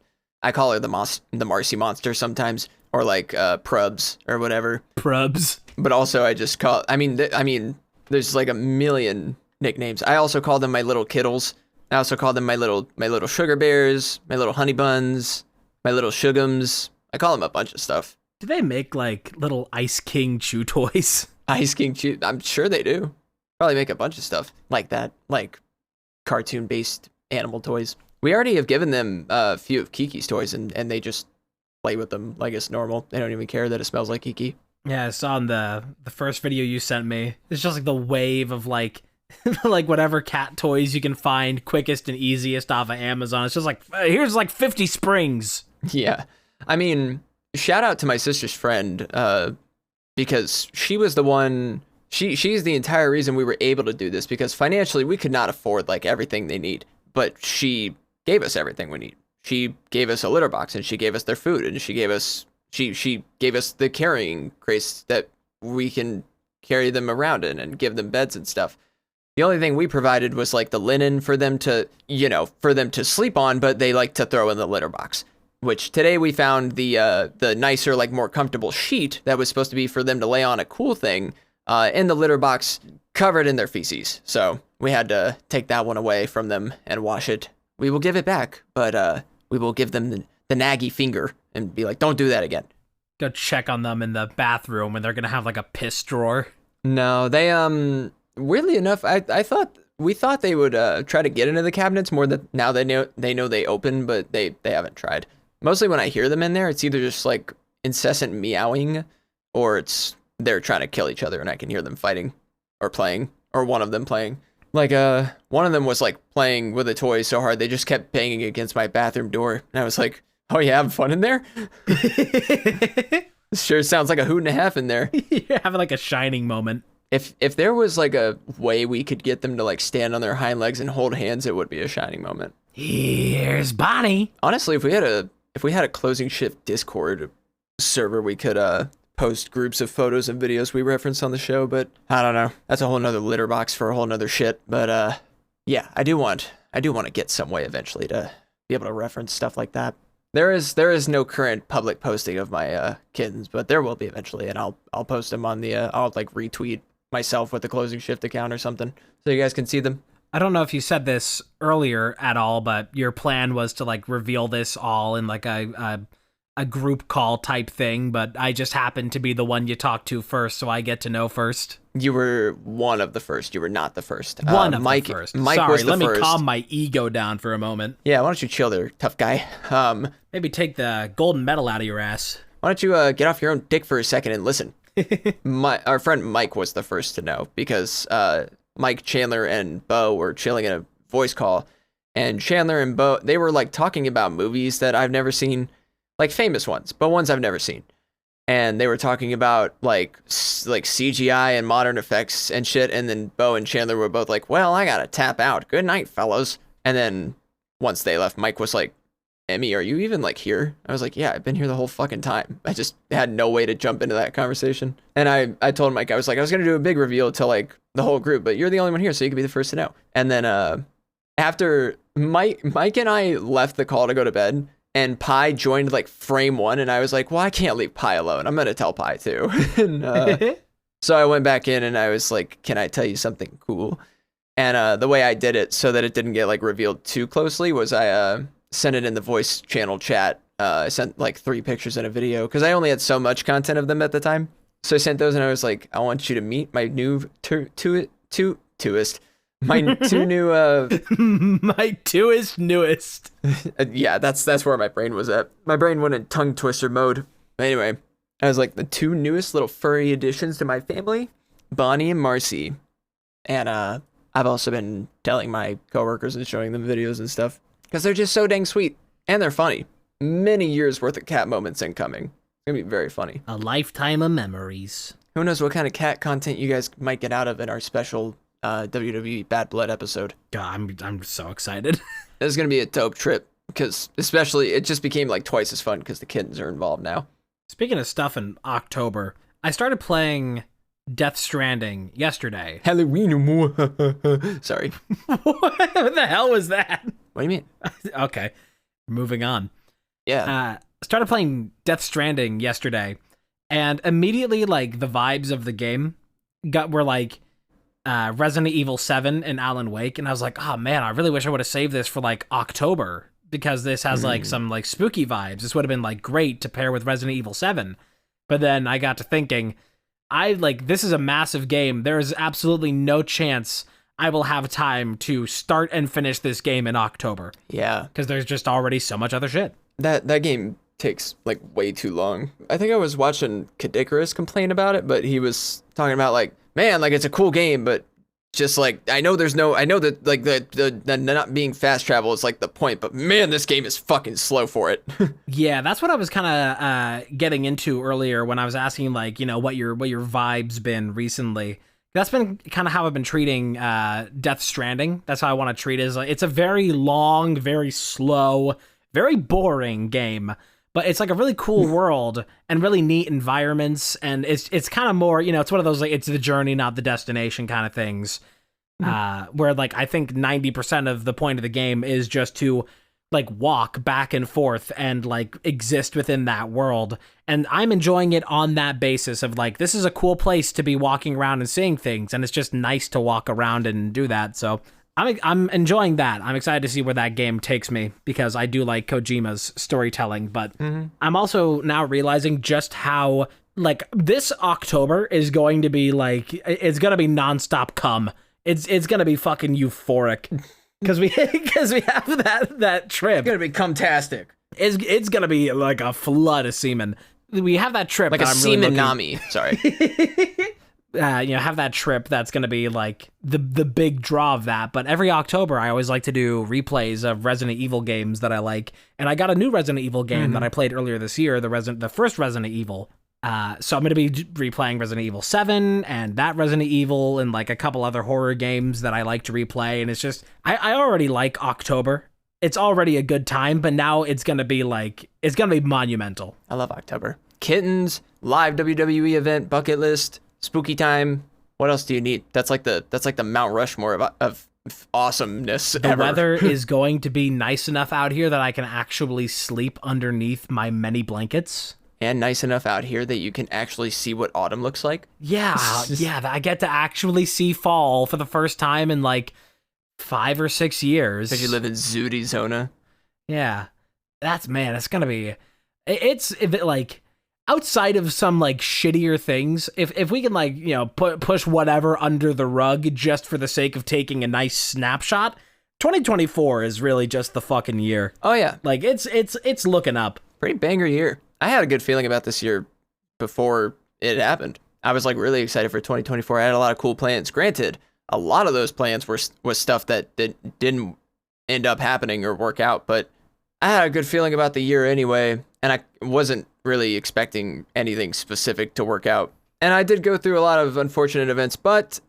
I call her the Marcy Monster sometimes, or like Prubs or whatever. Prubs. But also I just call, I mean, there's like a million nicknames. I also call them my little kittles. I also call them my little sugar bears, my little honey buns, my little sugums. I call them a bunch of stuff. Do they make like little Ice King chew toys? Ice King chew, I'm sure they do. Probably make a bunch of stuff like that, like cartoon-based animal toys. We already have given them a few of Kiki's toys, and they just play with them like it's normal. They don't even care that it smells like Kiki. Yeah, I saw in the first video you sent me. It's just like the wave of like like whatever cat toys you can find quickest and easiest off of Amazon. It's just like, here's like 50 springs. Yeah. I mean, shout out to my sister's friend, because she was the one, she's the entire reason we were able to do this, because financially we could not afford like everything they need, but she gave us everything we need. She gave us a litter box, and she gave us their food, and she gave us the carrying case that we can carry them around in and give them beds and stuff. The only thing we provided was like the linen for them to, for them to sleep on, but they like to throw in the litter box, which today we found the nicer, like more comfortable sheet that was supposed to be for them to lay on a cool thing in the litter box covered in their feces. So we had to take that one away from them and wash it. We will give it back, but we will give them the naggy finger and be like, don't do that again. Go check on them in the bathroom, and they're gonna have like a piss drawer. No, they weirdly enough, we thought they would try to get into the cabinets more than now they know they open, but they haven't tried. Mostly when I hear them in there, it's either just like incessant meowing, or it's they're trying to kill each other, and I can hear them fighting or playing, or one of them playing. Like one of them was like playing with a toy so hard they just kept banging against my bathroom door, and I was like, oh, you having fun in there? Sure sounds like a hoot and a half in there. You're having like a shining moment. If there was like a way we could get them to like stand on their hind legs and hold hands, it would be a shining moment. Here's Bonnie. Honestly, if we had a closing shift Discord server, we could post groups of photos and videos we reference on the show, but I don't know. That's a whole nother litter box for a whole nother shit. But yeah, I do want to get some way eventually to be able to reference stuff like that. There is no current public posting of my kittens, but there will be eventually, and I'll post them on the I'll like retweet myself with the closing shift account or something so you guys can see them. I don't know if you said this earlier at all, but your plan was to like reveal this all in like a a group call type thing, but I just happened to be the one you talk to first, so I get to know first. You were one of the first. You were not the first. One of Mike, the first. Mike Sorry, was the let first. me calm my ego down for a moment. Yeah, why don't you chill there, tough guy? Maybe take the golden medal out of your ass. Why don't you get off your own dick for a second and listen? Our friend Mike was the first to know because Mike, Chandler, and Bo were chilling in a voice call, and Chandler and Bo, they were like talking about movies that I've never seen, like famous ones, but ones I've never seen. And they were talking about like CGI and modern effects and shit. And then Bo and Chandler were both like, well, I gotta tap out. Good night, fellas. And then once they left, Mike was like, Emmy, are you even like here? I was like, yeah, I've been here the whole fucking time. I just had no way to jump into that conversation. And I told Mike, I was like, I was gonna do a big reveal to like the whole group, but you're the only one here, so you can be the first to know. And then after Mike and I left the call to go to bed, and Pi joined like frame one, and I was like, well, I can't leave Pi alone. I'm gonna tell Pi too. And, so I went back in and I was like, can I tell you something cool? And the way I did it so that it didn't get like revealed too closely was I sent it in the voice channel chat. I sent like 3 pictures and a video because I only had so much content of them at the time. So I sent those and I was like, I want you to meet my new my two new my newest. Yeah, that's where my brain was at. My brain went in tongue twister mode. Anyway, I was like the 2 newest little furry additions to my family, Bonnie and Marcy. And I've also been telling my coworkers and showing them videos and stuff because they're just so dang sweet and they're funny. Many years worth of cat moments incoming. It's gonna be very funny. A lifetime of memories. Who knows what kind of cat content you guys might get out of in our special WWE Bad Blood episode. God, I'm so excited. This is gonna be a dope trip because especially it just became like twice as fun because the kittens are involved now. Speaking of stuff in October, I started playing Death Stranding yesterday. Halloween. Sorry. What the hell was that? What do you mean? Okay, moving on. Yeah. Started playing Death Stranding yesterday, and immediately like the vibes of the game were like Resident Evil 7 and Alan Wake, and I was like, oh man, I really wish I would have saved this for like October because this has like some like spooky vibes. This would have been like great to pair with Resident Evil 7. But then I got to thinking, this is a massive game. There is absolutely no chance I will have time to start and finish this game in October. Yeah. Because there's just already so much other shit. That game takes like way too long. I think I was watching Kadikarus complain about it, but he was talking about like, man, like it's a cool game, but just like I know that like the not being fast travel is like the point, but man, this game is fucking slow for it. Yeah, that's what I was kind of getting into earlier when I was asking like, you know, what your vibes been recently. That's been kind of how I've been treating Death Stranding. That's how I want to treat it. Is like, it's a very long, very slow, very boring game. But it's like a really cool world and really neat environments, and it's kind of more, you know, it's one of those like it's the journey, not the destination kind of things. Where like I think 90% of the point of the game is just to like walk back and forth and like exist within that world. And I'm enjoying it on that basis of like this is a cool place to be walking around and seeing things, and it's just nice to walk around and do that. So I'm enjoying that. I'm excited to see where that game takes me because I do like Kojima's storytelling, but I'm also now realizing just how like this October is going to be like it's going to be nonstop cum. It's going to be fucking euphoric because we have that trip. It's gonna be cum-tastic. It's going to be like a flood of semen. We have that trip like that a I'm semen really nami. Sorry. Have that trip that's going to be like the big draw of that. But every October, I always like to do replays of Resident Evil games that I like. And I got a new Resident Evil game that I played earlier this year, the first Resident Evil. So I'm going to be replaying Resident Evil 7 and that Resident Evil and like a couple other horror games that I like to replay. And it's just, I already like October. It's already a good time, but now it's going to be monumental. I love October. Kittens, live WWE event, bucket list. Spooky time. What else do you need? That's like the Mount Rushmore of awesomeness. The weather is going to be nice enough out here that I can actually sleep underneath my many blankets. And nice enough out here that you can actually see what autumn looks like. Yeah, I get to actually see fall for the first time in like 5 or 6 years. Because you live in Zooty Zona. Yeah, that's gonna be. Like outside of some like shittier things, if we can like, you know, push whatever under the rug just for the sake of taking a nice snapshot, 2024 is really just the fucking year. Oh yeah, like it's looking up. Pretty banger year. I had a good feeling about this year before it happened. I was like really excited for 2024. I had a lot of cool plans. Granted, a lot of those plans was stuff that didn't end up happening or work out, but I had a good feeling about the year anyway, and I wasn't really expecting anything specific to work out. And I did go through a lot of unfortunate events, but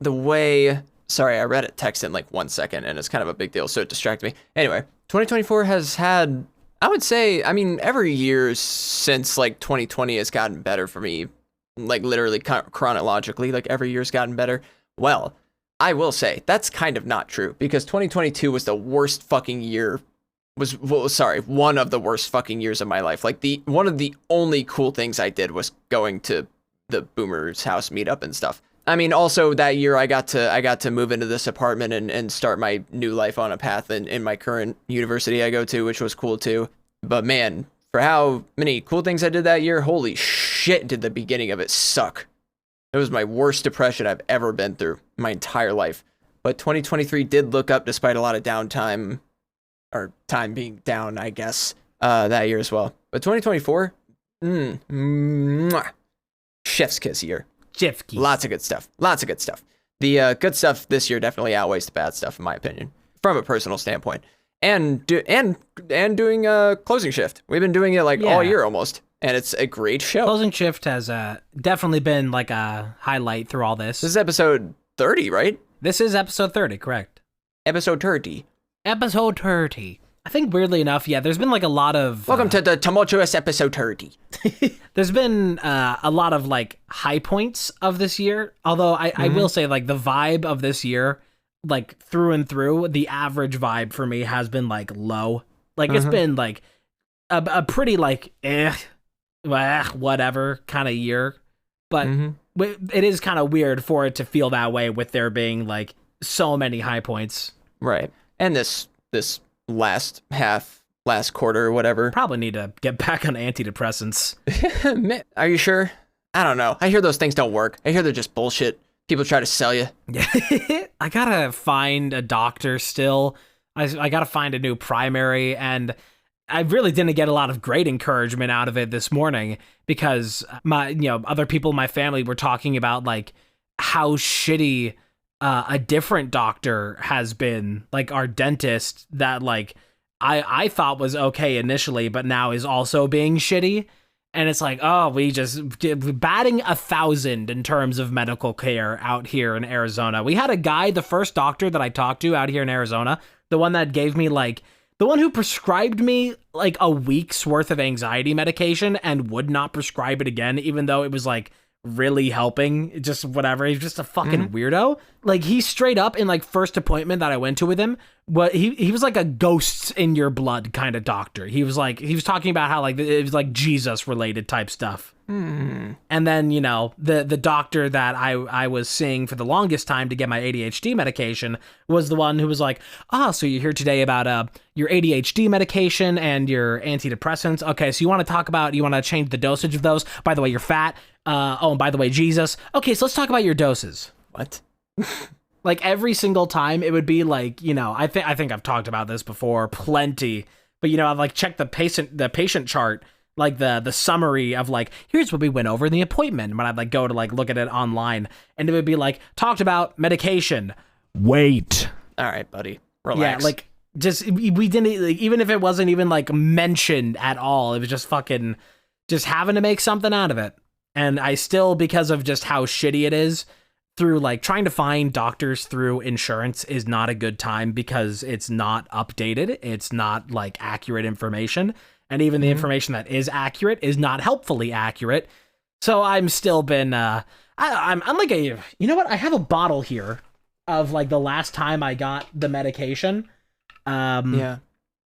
sorry, I read a text in like 1 second, and it's kind of a big deal, so it distracted me. Anyway, 2024 has had, I would say, I mean, every year since like 2020 has gotten better for me, like literally chronologically, like every year's gotten better. Well, I will say that's kind of not true, because 2022 was the worst fucking year. One of the worst fucking years of my life. Like one of the only cool things I did was going to the Boomer's house meetup and stuff. I mean, also that year I got to move into this apartment and start my new life on a path in my current university I go to, which was cool too. But man, for how many cool things I did that year, holy shit, did the beginning of it suck. It was my worst depression I've ever been through my entire life. But 2023 did look up despite a lot of downtime, or time being down, I guess, that year as well. But 2024, chef's kiss year. Chef's kiss. Lots of good stuff. The good stuff this year definitely outweighs the bad stuff, in my opinion, from a personal standpoint. And doing Closing Shift. We've been doing it all year almost, and it's a great show. Closing Shift has definitely been like a highlight through all this. This is episode 30, right? This is episode 30, correct? Episode 30. Episode 30. I think weirdly enough, yeah, there's been like a lot of... Welcome to the tumultuous episode 30. There's been a lot of like high points of this year. Although I will say like the vibe of this year, like through and through, the average vibe for me has been like low. Like it's been like a pretty like whatever kind of year. But it is kind of weird for it to feel that way with there being like so many high points. Right. And this last quarter or whatever. Probably need to get back on antidepressants. Are you sure? I don't know. I hear those things don't work. I hear they're just bullshit. People try to sell you. I gotta find a doctor still. I gotta find a new primary, and I really didn't get a lot of great encouragement out of it this morning, because other people in my family were talking about like how shitty a different doctor has been, like our dentist that like I thought was okay initially, but now is also being shitty. And it's like, oh, we just batting 1,000 in terms of medical care out here in Arizona. We had a guy, the first doctor that I talked to out here in Arizona, the one that gave me the one who prescribed me like a week's worth of anxiety medication and would not prescribe it again, even though it was like really helping, just whatever. He's just a fucking weirdo. Like he straight up in like first appointment that I went to with him, he was like a ghosts in your blood kind of doctor. He was talking about how like it was like Jesus related type stuff. And then, the doctor that I was seeing for the longest time to get my ADHD medication was the one who was like, so you're here today about your ADHD medication and your antidepressants. Okay, so you want to change the dosage of those. By the way, you're fat. And by the way, Jesus. Okay, so let's talk about your doses. What? Like every single time it would be like, I think I've talked about this before plenty, but I've like checked the patient chart, like the summary of like, here's what we went over in the appointment. But I'd like go to like look at it online, and it would be like talked about medication. Wait. All right, buddy. Relax. Yeah, like just we didn't like, even if it wasn't even like mentioned at all, it was just fucking just having to make something out of it. And I still, because of just how shitty it is, through like trying to find doctors through insurance is not a good time, because it's not updated. It's not like accurate information. And even the information that is accurate is not helpfully accurate. So I'm still been, I'm like you know what? I have a bottle here of like the last time I got the medication. Yeah.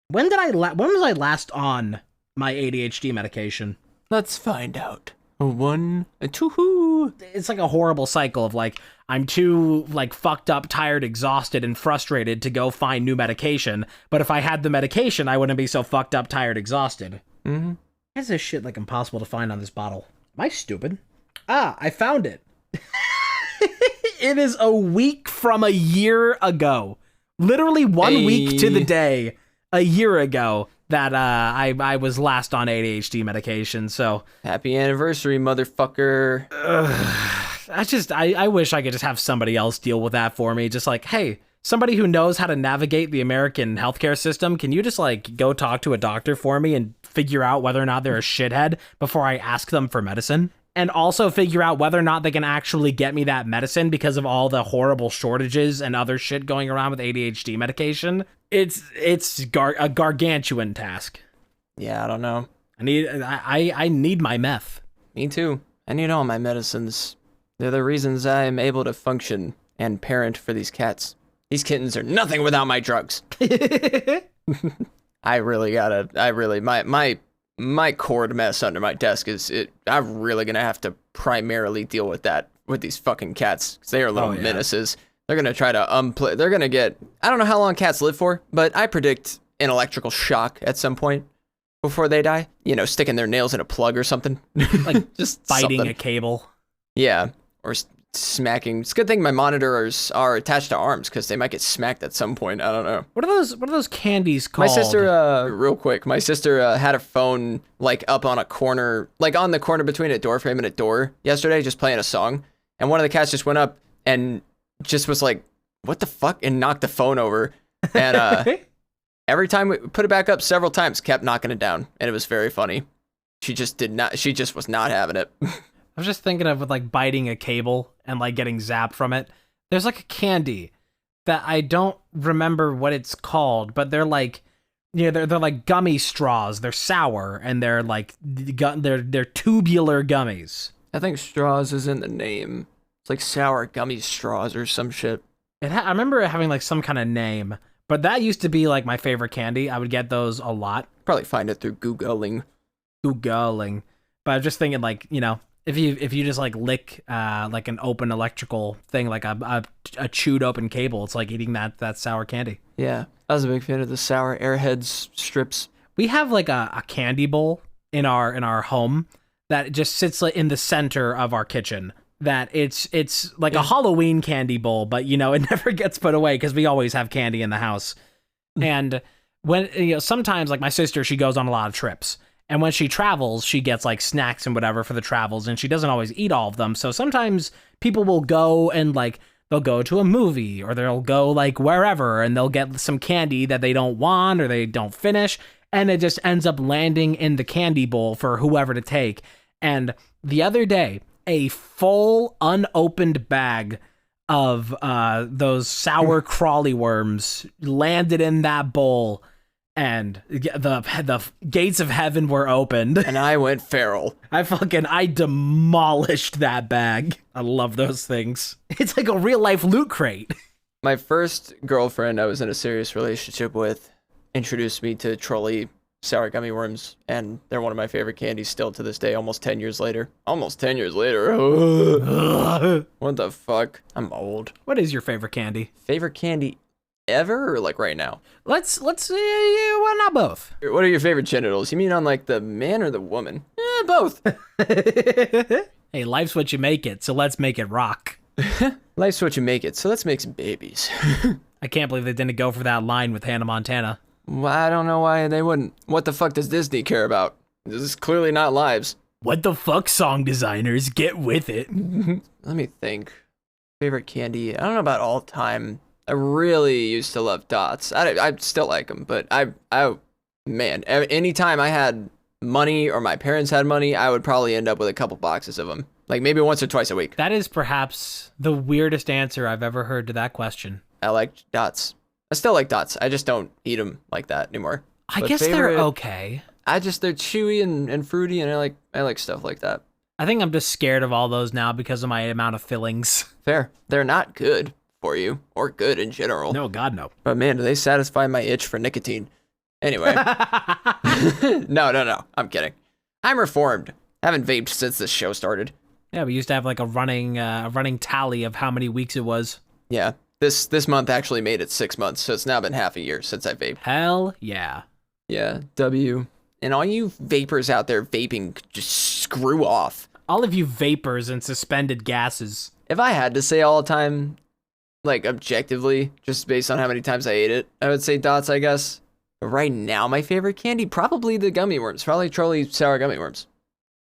When was I last on my ADHD medication? Let's find out. A one, a two. It's like a horrible cycle of like, I'm too like fucked up, tired, exhausted, and frustrated to go find new medication. But if I had the medication, I wouldn't be so fucked up, tired, exhausted. Why is this shit like impossible to find on this bottle? Am I stupid? Ah, I found it. It is a week from a year ago. Literally 1 week to the day, a year ago, that I was last on ADHD medication. So happy anniversary, motherfucker. I wish I could just have somebody else deal with that for me. Just like, hey, somebody who knows how to navigate the American healthcare system, can you just like go talk to a doctor for me and figure out whether or not they're a shithead before I ask them for medicine? And also figure out whether or not they can actually get me that medicine because of all the horrible shortages and other shit going around with ADHD medication. It's a gargantuan task. Yeah, I don't know. I need my meth. Me too. I need all my medicines. They're the reasons I am able to function and parent for these cats. These kittens are nothing without my drugs. My cord mess under my desk I'm really gonna have to primarily deal with that with these fucking cats, because they are little menaces. They're gonna try to they're gonna get, I don't know how long cats live for, but I predict an electrical shock at some point before they die. You know, sticking their nails in a plug or something. Like just biting a cable. Yeah, or smacking. It's a good thing my monitors are attached to arms, because they might get smacked at some point. I don't know. What are those candies called? My sister, real quick, had a phone like up on a corner, like on the corner between a door frame and a door yesterday, just playing a song. And one of the cats just went up and just was like, what the fuck? And knocked the phone over. And every time we put it back up several times, kept knocking it down. And it was very funny. She just was not having it. I was just thinking of with like biting a cable and like getting zapped from it. There's like a candy that I don't remember what it's called, but they're like, you know, they're like gummy straws. They're sour and they're like they're tubular gummies. I think straws is in the name. It's like sour gummy straws or some shit. I remember it having like some kind of name, but that used to be like my favorite candy. I would get those a lot. Probably find it through Googling. But I'm just thinking like, you know, if you just like lick like an open electrical thing, like a chewed open cable, it's like eating that sour candy. Yeah, I was a big fan of the sour Airheads strips. We have like a candy bowl in our home that just sits like in the center of our kitchen. That it's like a Halloween candy bowl, but you know it never gets put away because we always have candy in the house. And when sometimes like my sister, she goes on a lot of trips. And when she travels, she gets like snacks and whatever for the travels, and she doesn't always eat all of them. So sometimes people will go and like they'll go to a movie or they'll go like wherever and they'll get some candy that they don't want or they don't finish, and it just ends up landing in the candy bowl for whoever to take. And the other day, a full unopened bag of those sour crawly worms landed in that bowl. And the gates of heaven were opened. And I went feral. I demolished that bag. I love those things. It's like a real life loot crate. My first girlfriend I was in a serious relationship with introduced me to trolley sour gummy worms. And they're one of my favorite candies still to this day, almost 10 years later. What the fuck? I'm old. What is your favorite candy? Favorite candy ever, or like right now? Let's see. Well, not both. What are your favorite genitals? You mean on like the man or the woman? Both. Hey, life's what you make it, so let's make it rock. Life's what you make it, so let's make some babies. I can't believe they didn't go for that line with Hannah Montana. Well, I don't know why they wouldn't. What the fuck does Disney care about? This is clearly not lives. What the fuck, song designers? Get with it. Let me think. Favorite candy? I don't know about all time. I really used to love dots. I still like them, but man, anytime I had money or my parents had money, I would probably end up with a couple boxes of them. Like maybe once or twice a week. That is perhaps the weirdest answer I've ever heard to that question. I like dots. I still like dots. I just don't eat them like that anymore. I guess they're okay. They're chewy and fruity, and I like stuff like that. I think I'm just scared of all those now because of my amount of fillings. Fair. They're not good for you, or good in general. No, God, no. But man, do they satisfy my itch for nicotine. Anyway. No. I'm kidding. I'm reformed. Haven't vaped since this show started. Yeah, we used to have like a running tally of how many weeks it was. Yeah. This month actually made it 6 months, so it's now been half a year since I vaped. Hell yeah. Yeah, W. And all you vapors out there vaping, just screw off. All of you vapors and suspended gases. If I had to say all the time, like objectively, just based on how many times I ate it, I would say dots, I guess. But right now, my favorite candy, probably the gummy worms. Probably Trolley sour gummy worms.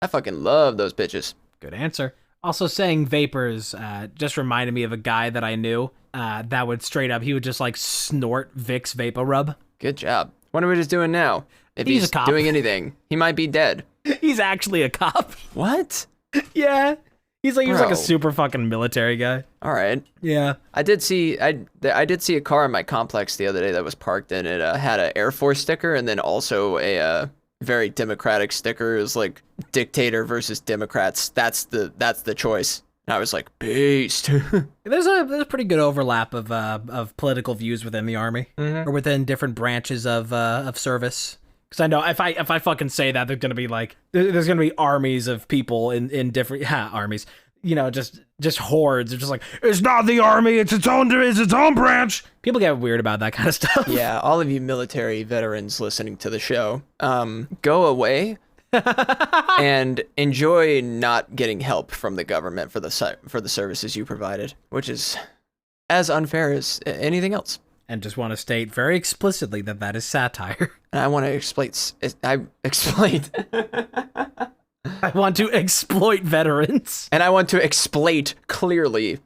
I fucking love those bitches. Good answer. Also, saying vapors just reminded me of a guy that I knew that would straight up, he would just like snort Vicks Vapor Rub. Good job. What are we just doing now? If He's he's a cop. doing anything, he might be dead. He's actually a cop. What? Yeah. He's like Bro. a super fucking military guy. All right. Yeah. I did see a car in my complex the other day that was parked, and it had an Air Force sticker and then also a very Democratic sticker. It was like dictator versus Democrats. That's the choice. And I was like, based. There's a pretty good overlap of political views within the army or within different branches of service. Because I know if I fucking say that, there's gonna be like there's gonna be armies of people in different armies. You know, just hordes. It's just like, it's not the army, it's its own branch. People get weird about that kind of stuff. Yeah, all of you military veterans listening to the show, go away and enjoy not getting help from the government for the services you provided, which is as unfair as anything else. And just want to state very explicitly that is satire. And I want to explain. I want to exploit veterans. And I want to explain clearly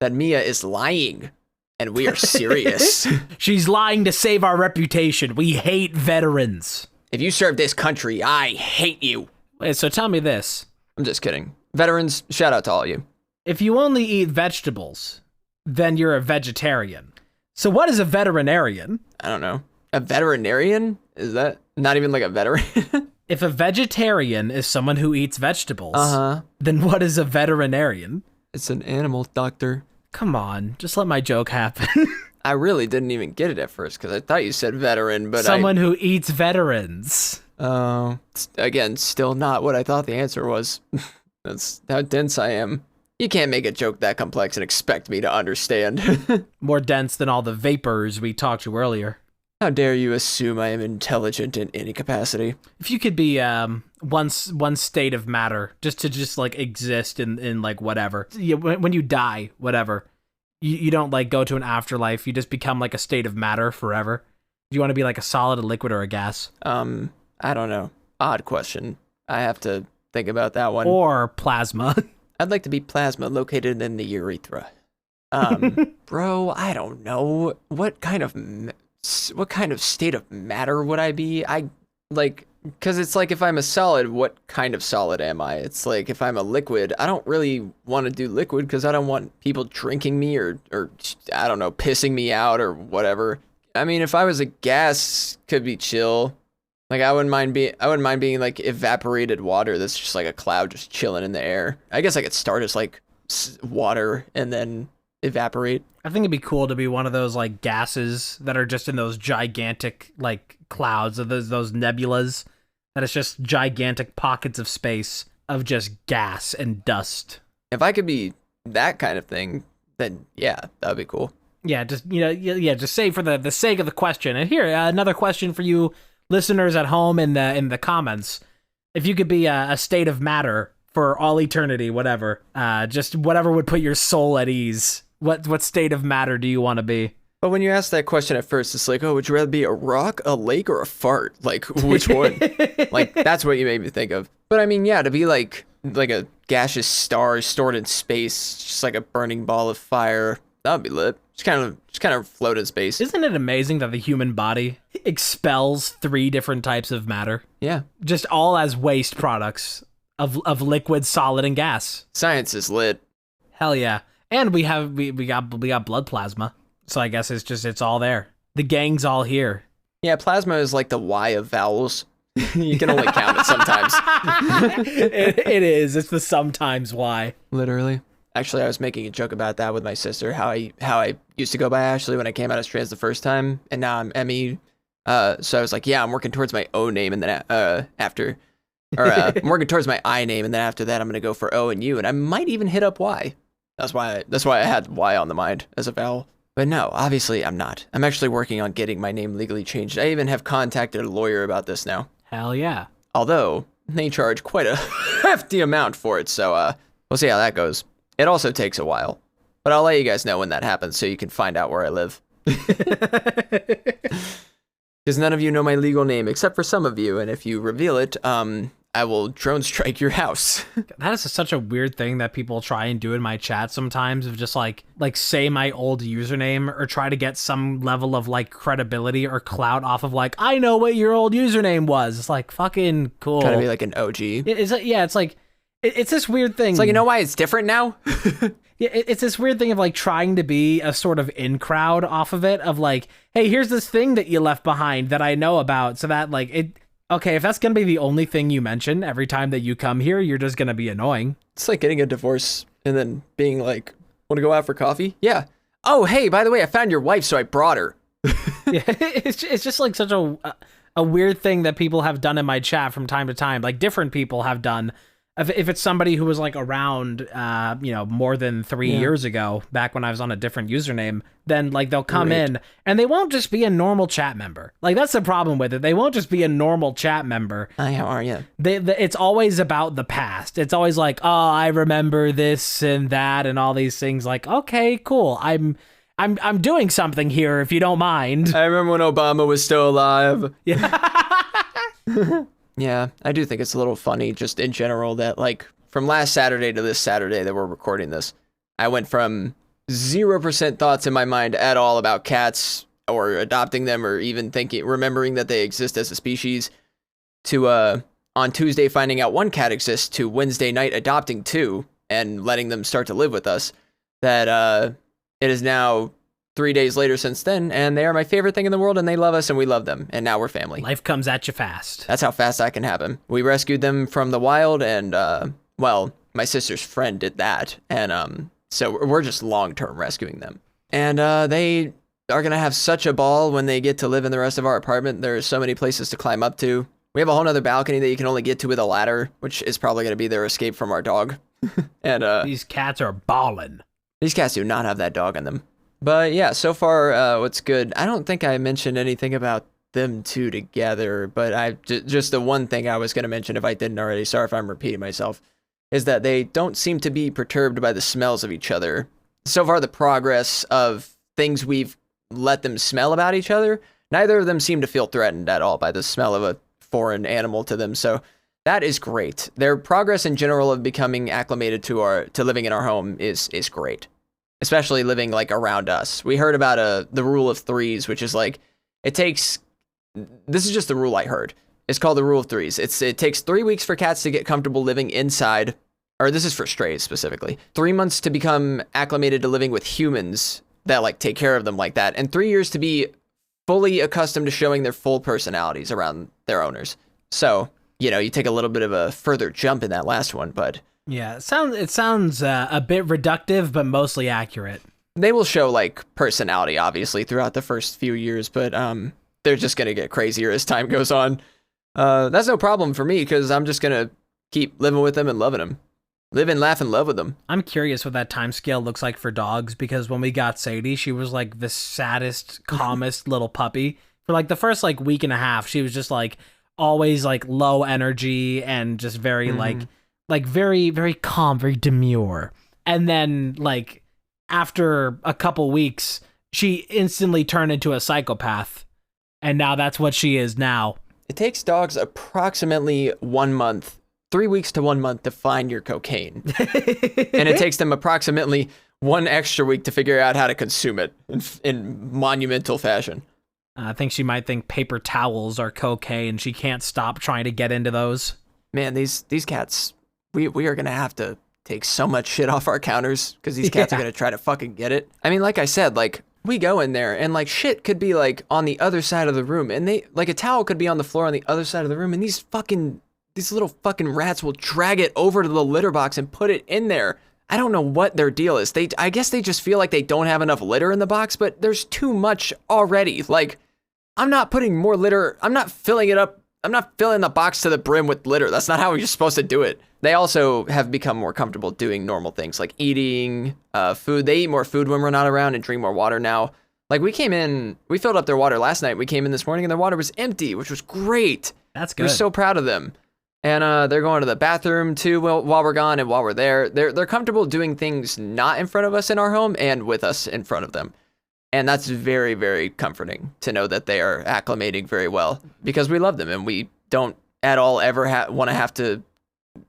that Mia is lying, and we are serious. She's lying to save our reputation. We hate veterans. If you serve this country, I hate you. Wait, so tell me this. I'm just kidding. Veterans, shout out to all of you. If you only eat vegetables, then you're a vegetarian. So what is a veterinarian? I don't know. A veterinarian? Is that not even like a veteran? If a vegetarian is someone who eats vegetables, then what is a veterinarian? It's an animal doctor. Come on, just let my joke happen. I really didn't even get it at first because I thought you said veteran, but someone who eats veterans. Again, still not what I thought the answer was. That's how dense I am. You can't make a joke that complex and expect me to understand. More dense than all the vapors we talked to earlier. How dare you assume I am intelligent in any capacity? If you could be one state of matter, just like exist in like whatever. When you die, whatever, you don't like go to an afterlife. You just become like a state of matter forever. Do you want to be like a solid, a liquid, or a gas? I don't know. Odd question. I have to think about that one. Or plasma. I'd like to be plasma located in the urethra. Bro, I don't know. What kind of state of matter would I be? Because it's like if I'm a solid, what kind of solid am I? It's like if I'm a liquid, I don't really want to do liquid because I don't want people drinking me or I don't know, pissing me out or whatever. I mean, if I was a gas, could be chill. Like I wouldn't mind being like evaporated water that's just like a cloud just chilling in the air. I guess I could start as like water and then evaporate. I think it'd be cool to be one of those like gases that are just in those gigantic like clouds of those nebulas. That it's just gigantic pockets of space of just gas and dust. If I could be that kind of thing, then yeah, that'd be cool. Yeah, just just say for the sake of the question. And here, another question for you listeners at home in the comments. If you could be a state of matter for all eternity, whatever, just whatever would put your soul at ease. What state of matter do you want to be? But when you ask that question at first, it's like, oh, would you rather be a rock, a lake, or a fart? Like, which one? Like, that's what you made me think of. But I mean, yeah, to be like a gaseous star stored in space, just like a burning ball of fire, that would be lit. Just kind of float in space. Isn't it amazing that the human body expels 3 different types of matter? Yeah. Just all as waste products of liquid, solid, and gas. Science is lit. Hell yeah. And we got blood plasma. So I guess it's all there. The gang's all here. Yeah, plasma is like the Y of vowels. You can only count it sometimes. It is. It's the sometimes Y. Literally. Actually, I was making a joke about that with my sister, how I used to go by Ashley when I came out as trans the first time, and now I'm Emmy. So I was like, yeah, I'm working towards my O name, and then I'm working towards my I name, and then after that, I'm gonna go for O and U, and I might even hit up Y. That's why I had Y on the mind as a vowel. But no, obviously I'm not. I'm actually working on getting my name legally changed. I even have contacted a lawyer about this now. Hell yeah. Although they charge quite a hefty amount for it, so we'll see how that goes. It also takes a while, but I'll let you guys know when that happens so you can find out where I live. Because none of you know my legal name except for some of you, and if you reveal it, I will drone strike your house. That is such a weird thing that people try and do in my chat sometimes, of just like say my old username or try to get some level of like credibility or clout off of like, I know what your old username was. It's like, fucking cool. Trying to be like an OG. It's like, it's this weird thing. It's like, you know why it's different now? Yeah, it's this weird thing of like trying to be a sort of in crowd off of it, of like, hey, here's this thing that you left behind that I know about, so that like it. Okay, if that's gonna be the only thing you mention every time that you come here, you're just gonna be annoying. It's like getting a divorce and then being like, want to go out for coffee? Yeah. Oh, hey, by the way, I found your wife, so I brought her. Yeah, it's just like such a weird thing that people have done in my chat from time to time. Like different people have done. If it's somebody who was like around, more than 3 years ago, back when I was on a different username, then like they'll come in and they won't just be a normal chat member. Like that's the problem with it. They won't just be a normal chat member. Hi, how are you? It's always about the past. It's always like, oh, I remember this and that and all these things. Like, okay, cool. I'm doing something here if you don't mind. I remember when Obama was still alive. Yeah. Yeah, I do think it's a little funny just in general that like from last Saturday to this Saturday that we're recording this, I went from 0% thoughts in my mind at all about cats or adopting them or even remembering that they exist as a species to on Tuesday finding out one cat exists to Wednesday night adopting two and letting them start to live with us, that it is now 3 days later since then, and they are my favorite thing in the world, and they love us, and we love them, and now we're family. Life comes at you fast. That's how fast that can happen. We rescued them from the wild, and, my sister's friend did that, and so we're just long-term rescuing them. And they are going to have such a ball when they get to live in the rest of our apartment. There are so many places to climb up to. We have a whole nother balcony that you can only get to with a ladder, which is probably going to be their escape from our dog. And these cats are ballin'. These cats do not have that dog in them. But yeah, so far, what's good. I don't think I mentioned anything about them two together, but just the one thing I was going to mention, if I didn't already, sorry if I'm repeating myself, is that they don't seem to be perturbed by the smells of each other. So far, the progress of things we've let them smell about each other, neither of them seem to feel threatened at all by the smell of a foreign animal to them. So that is great. Their progress in general of becoming acclimated to living in our home is great. Especially living like around us. We heard about the rule of threes, which is like, this is just the rule I heard. It's called the rule of threes. It takes 3 weeks for cats to get comfortable living inside, or this is for strays specifically. 3 months to become acclimated to living with humans that like take care of them like that, and 3 years to be fully accustomed to showing their full personalities around their owners. So, you take a little bit of a further jump in that last one, but yeah, it sounds a bit reductive, but mostly accurate. They will show like personality, obviously, throughout the first few years, but they're just gonna get crazier as time goes on. That's no problem for me because I'm just gonna keep living with them and loving them, live and laugh and love with them. I'm curious what that time scale looks like for dogs, because when we got Sadie, she was like the saddest, calmest little puppy. For like the first like week and a half, she was just like always like low energy and just very like very, very calm, very demure. And then like after a couple weeks, she instantly turned into a psychopath. And now that's what she is now. It takes dogs approximately 1 month, 3 weeks to 1 month to find your cocaine. And it takes them approximately 1 extra week to figure out how to consume it in monumental fashion. I think she might think paper towels are cocaine. She can't stop trying to get into those. Man, these cats, we are going to have to take so much shit off our counters because these cats are going to try to fucking get it. I mean, like I said, like we go in there and like shit could be like on the other side of the room, and they like a towel could be on the floor on the other side of the room, and these little fucking rats will drag it over to the litter box and put it in there. I don't know what their deal is. I guess they just feel like they don't have enough litter in the box, but there's too much already. Like, I'm not putting more litter. I'm not filling it up. I'm not filling the box to the brim with litter. That's not how you're supposed to do it. They also have become more comfortable doing normal things like eating food. They eat more food when we're not around and drink more water now. Like we filled up their water last night. We came in this morning and their water was empty, which was great. That's good. We're so proud of them. And they're going to the bathroom too while we're gone and while we're there. They're comfortable doing things not in front of us in our home and with us in front of them. And that's very, very comforting to know that they are acclimating very well because we love them and we don't at all ever want to have to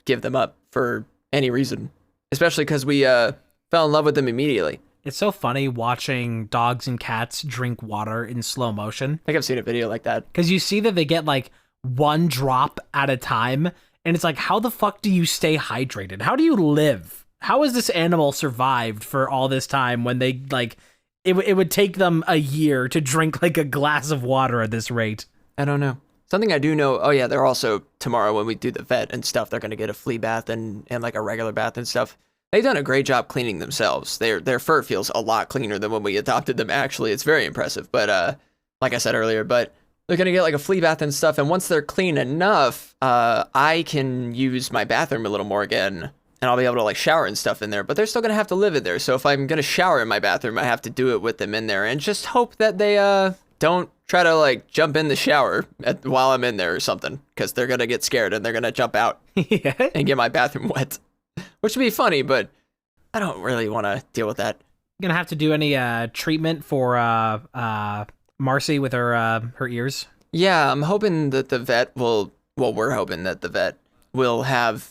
give them up for any reason, especially because we fell in love with them immediately. It's so funny watching dogs and cats drink water in slow motion. I think I've seen a video like that. Because you see that they get like one drop at a time, and it's like, how the fuck do you stay hydrated? How do you live? How has this animal survived for all this time when they like it would take them a year to drink like a glass of water at this rate? I don't know. Something I do know, oh yeah, they're also, tomorrow when we do the vet and stuff, they're going to get a flea bath and like a regular bath and stuff. They've done a great job cleaning themselves. Their fur feels a lot cleaner than when we adopted them, actually. It's very impressive, but like I said earlier, but they're going to get like a flea bath and stuff, and once they're clean enough, I can use my bathroom a little more again, and I'll be able to like shower and stuff in there, but they're still going to have to live in there, so if I'm going to shower in my bathroom, I have to do it with them in there, and just hope that they don't try to like jump in the shower while I'm in there or something, because they're going to get scared and they're going to jump out and get my bathroom wet, which would be funny, but I don't really want to deal with that. Gonna have to do any treatment for Marcy with her ears? Yeah, I'm hoping that the vet we're hoping that the vet will have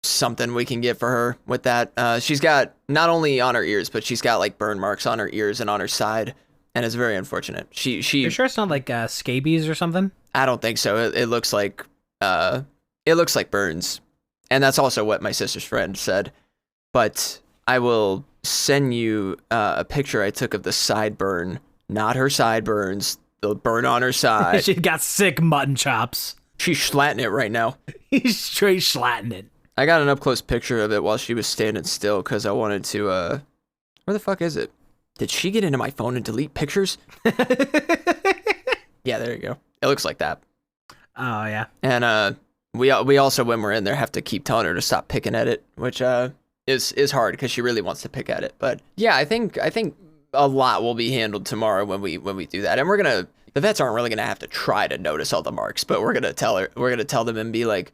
something we can get for her with that. She's got not only on her ears, but she's got like burn marks on her ears and on her side, and it's very unfortunate. She You sure it's not like scabies or something? I don't think so. It looks like burns, and that's also what my sister's friend said. But I will send you a picture I took of the side burn, not her sideburns, the burn on her side. She got sick mutton chops. She's schlatting it right now. He's straight schlatting it. I got an up-close picture of it while she was standing still because I wanted to, where the fuck is it? Did she get into my phone and delete pictures? Yeah, there you go. It looks like that. Oh, yeah. And we also, when we're in there, have to keep telling her to stop picking at it, which is hard because she really wants to pick at it. But yeah, I think a lot will be handled tomorrow when we do that. And the vets aren't really gonna have to try to notice all the marks, but we're gonna tell them and be like,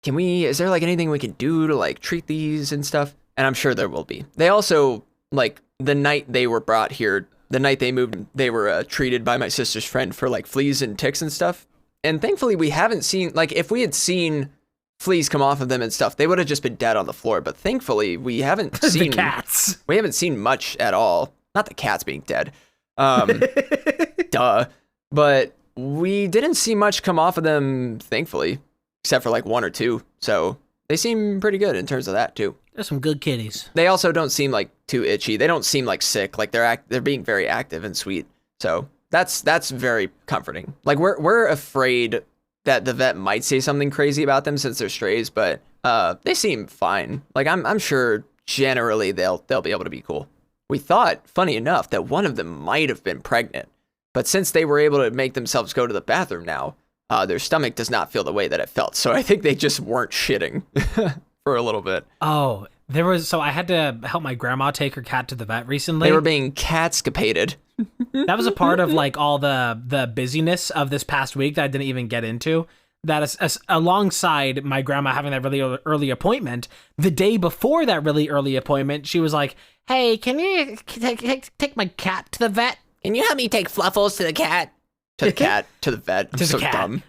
is there like anything we can do to like treat these and stuff? And I'm sure there will be. They also, like, the night they were brought here, the night they moved, they were treated by my sister's friend for like fleas and ticks and stuff. And thankfully we haven't seen, like, if we had seen fleas come off of them and stuff, they would have just been dead on the floor. But thankfully we haven't seen the cats. We haven't seen much at all. Not the cats being dead. Duh. But we didn't see much come off of them, thankfully, except for like one or two. So they seem pretty good in terms of that too. They're some good kitties. They also don't seem like too itchy. They don't seem like sick. Like they're being very active and sweet. So that's very comforting. Like we're afraid that the vet might say something crazy about them since they're strays, but they seem fine. Like I'm sure generally they'll be able to be cool. We thought, funny enough, that one of them might have been pregnant, but since they were able to make themselves go to the bathroom now, their stomach does not feel the way that it felt. So I think they just weren't shitting for a little bit. Oh, so I had to help my grandma take her cat to the vet recently. They were being catscapated. That was a part of like all the busyness of this past week that I didn't even get into. That is alongside my grandma having that really early appointment, the day before that really early appointment, she was like, "Hey, can you take my cat to the vet? Can you help me take Fluffles to the cat?" To the cat, to the vet. I'm so dumb.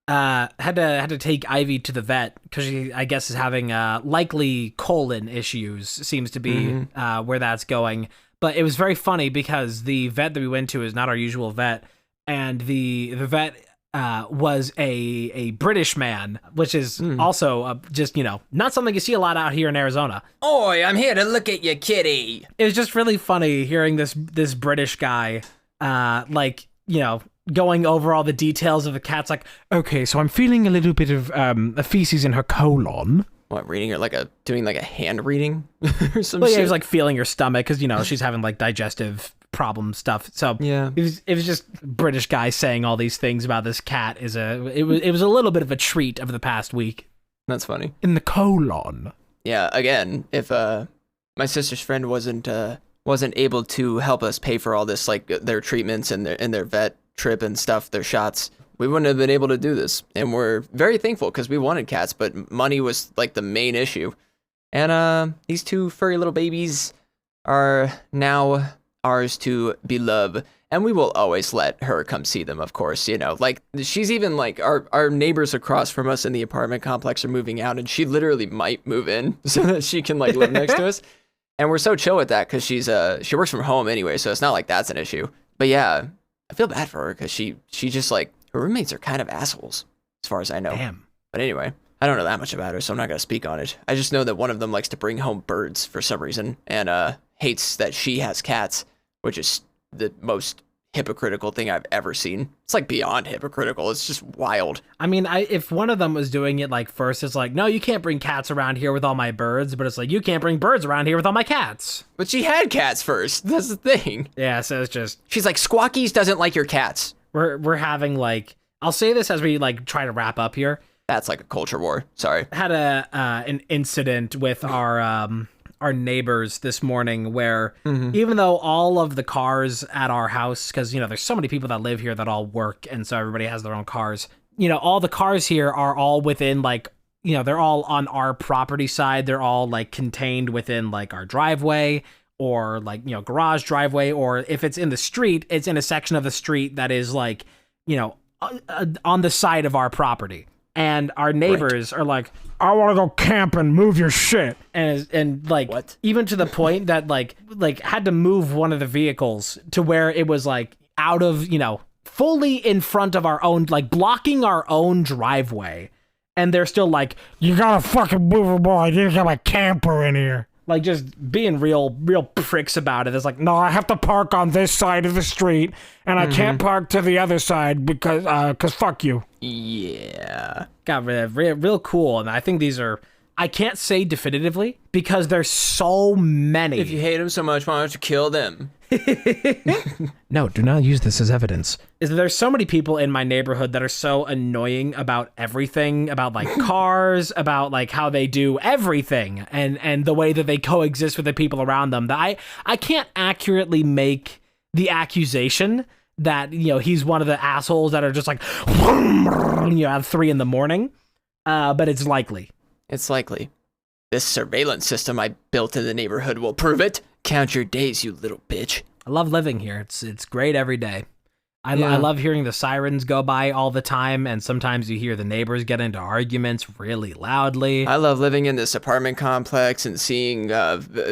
Had to take Ivy to the vet because she, I guess, is having likely colon issues. Seems to be where that's going. But it was very funny because the vet that we went to is not our usual vet, and the vet was a British man, which is also just, not something you see a lot out here in Arizona. Oi, I'm here to look at your kitty. It was just really funny hearing this British guy, going over all the details of the cat's like, okay, so I'm feeling a little bit of feces in her colon. What, reading her doing a hand reading or some shit? Yeah, it he was like feeling her stomach because, she's having like digestive problem stuff. So yeah, it was just British guy saying all these things about this cat. It was a little bit of a treat of the past week. That's funny. In the colon. Yeah, again, if my sister's friend wasn't wasn't able to help us pay for all this, like their treatments and their vet trip and stuff, their shots, we wouldn't have been able to do this. And we're very thankful because we wanted cats, but money was like the main issue. And these 2 furry little babies are now ours to beloved. And we will always let her come see them, of course, you know, like she's even like our neighbors across from us in the apartment complex are moving out, and she literally might move in so that she can like live next to us. And we're so chill with that because she works from home anyway, so it's not like that's an issue. But yeah, I feel bad for her because she just like, her roommates are kind of assholes as far as I know. Damn. But anyway, I don't know that much about her, so I'm not going to speak on it. I just know that one of them likes to bring home birds for some reason and hates that she has cats, which is the most hypocritical thing I've ever seen. It's like beyond hypocritical. It's just wild. I mean, if one of them was doing it like first, it's like, no, you can't bring cats around here with all my birds, but it's like, you can't bring birds around here with all my cats. But she had cats first. That's the thing. Yeah, so it's just... She's like, Squawkies doesn't like your cats. We're having like... I'll say this as we like try to wrap up here. That's like a culture war. Sorry. Had an incident with our neighbors this morning where even though all of the cars at our house, because, you know, there's so many people that live here that all work, and so everybody has their own cars, you know, all the cars here are all within like, you know, they're all on our property side. They're all like contained within like our driveway or like, you know, garage driveway, or if it's in the street, it's in a section of the street that is like, you know, on the side of our property. And our neighbors are like, I want to go camping, move your shit. And like, what? Even to the point that like had to move one of the vehicles to where it was like out of, you know, fully in front of our own, like blocking our own driveway. And they're still like, you gotta fucking move it, boy. You got a camper in here. Like just being real pricks about it. It's like, no, I have to park on this side of the street and I can't park to the other side because fuck you. Yeah. Got real cool. And I think these are, I can't say definitively because there's so many. If you hate them so much, why don't you kill them? No, do not use this as evidence. There's so many people in my neighborhood that are so annoying about everything, about like cars, about like how they do everything and the way that they coexist with the people around them, that I can't accurately make the accusation that, you know, he's one of the assholes that are just like, you know, at 3 a.m. But it's likely. It's likely. This surveillance system I built in the neighborhood will prove it. Count your days, you little bitch. I love living here. It's great every day. I love hearing the sirens go by all the time, and sometimes you hear the neighbors get into arguments really loudly. I love living in this apartment complex and seeing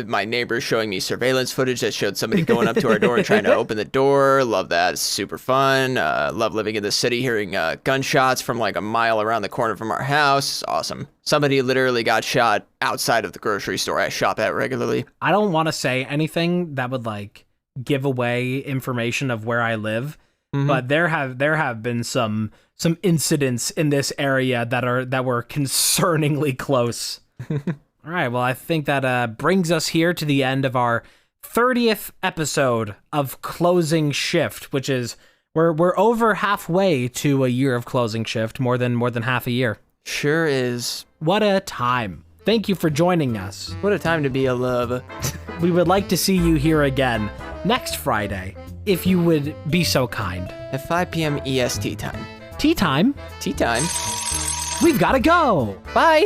my neighbors showing me surveillance footage that showed somebody going up to our door and trying to open the door. Love that. It's super fun. Love living in the city, hearing gunshots from like a mile around the corner from our house. It's awesome. Somebody literally got shot outside of the grocery store I shop at regularly. I don't want to say anything that would like give away information of where I live. But there have been some incidents in this area that were concerningly close. All right, well, I think that brings us here to the end of our 30th episode of Closing Shift, which is we're over halfway to a year of Closing Shift, more than half a year. Sure is. What a time. Thank you for joining us. What a time to be a love. We would like to see you here again next Friday, if you would be so kind. At 5 p.m. EST time. Tea time? Tea time. We've got to go. Bye.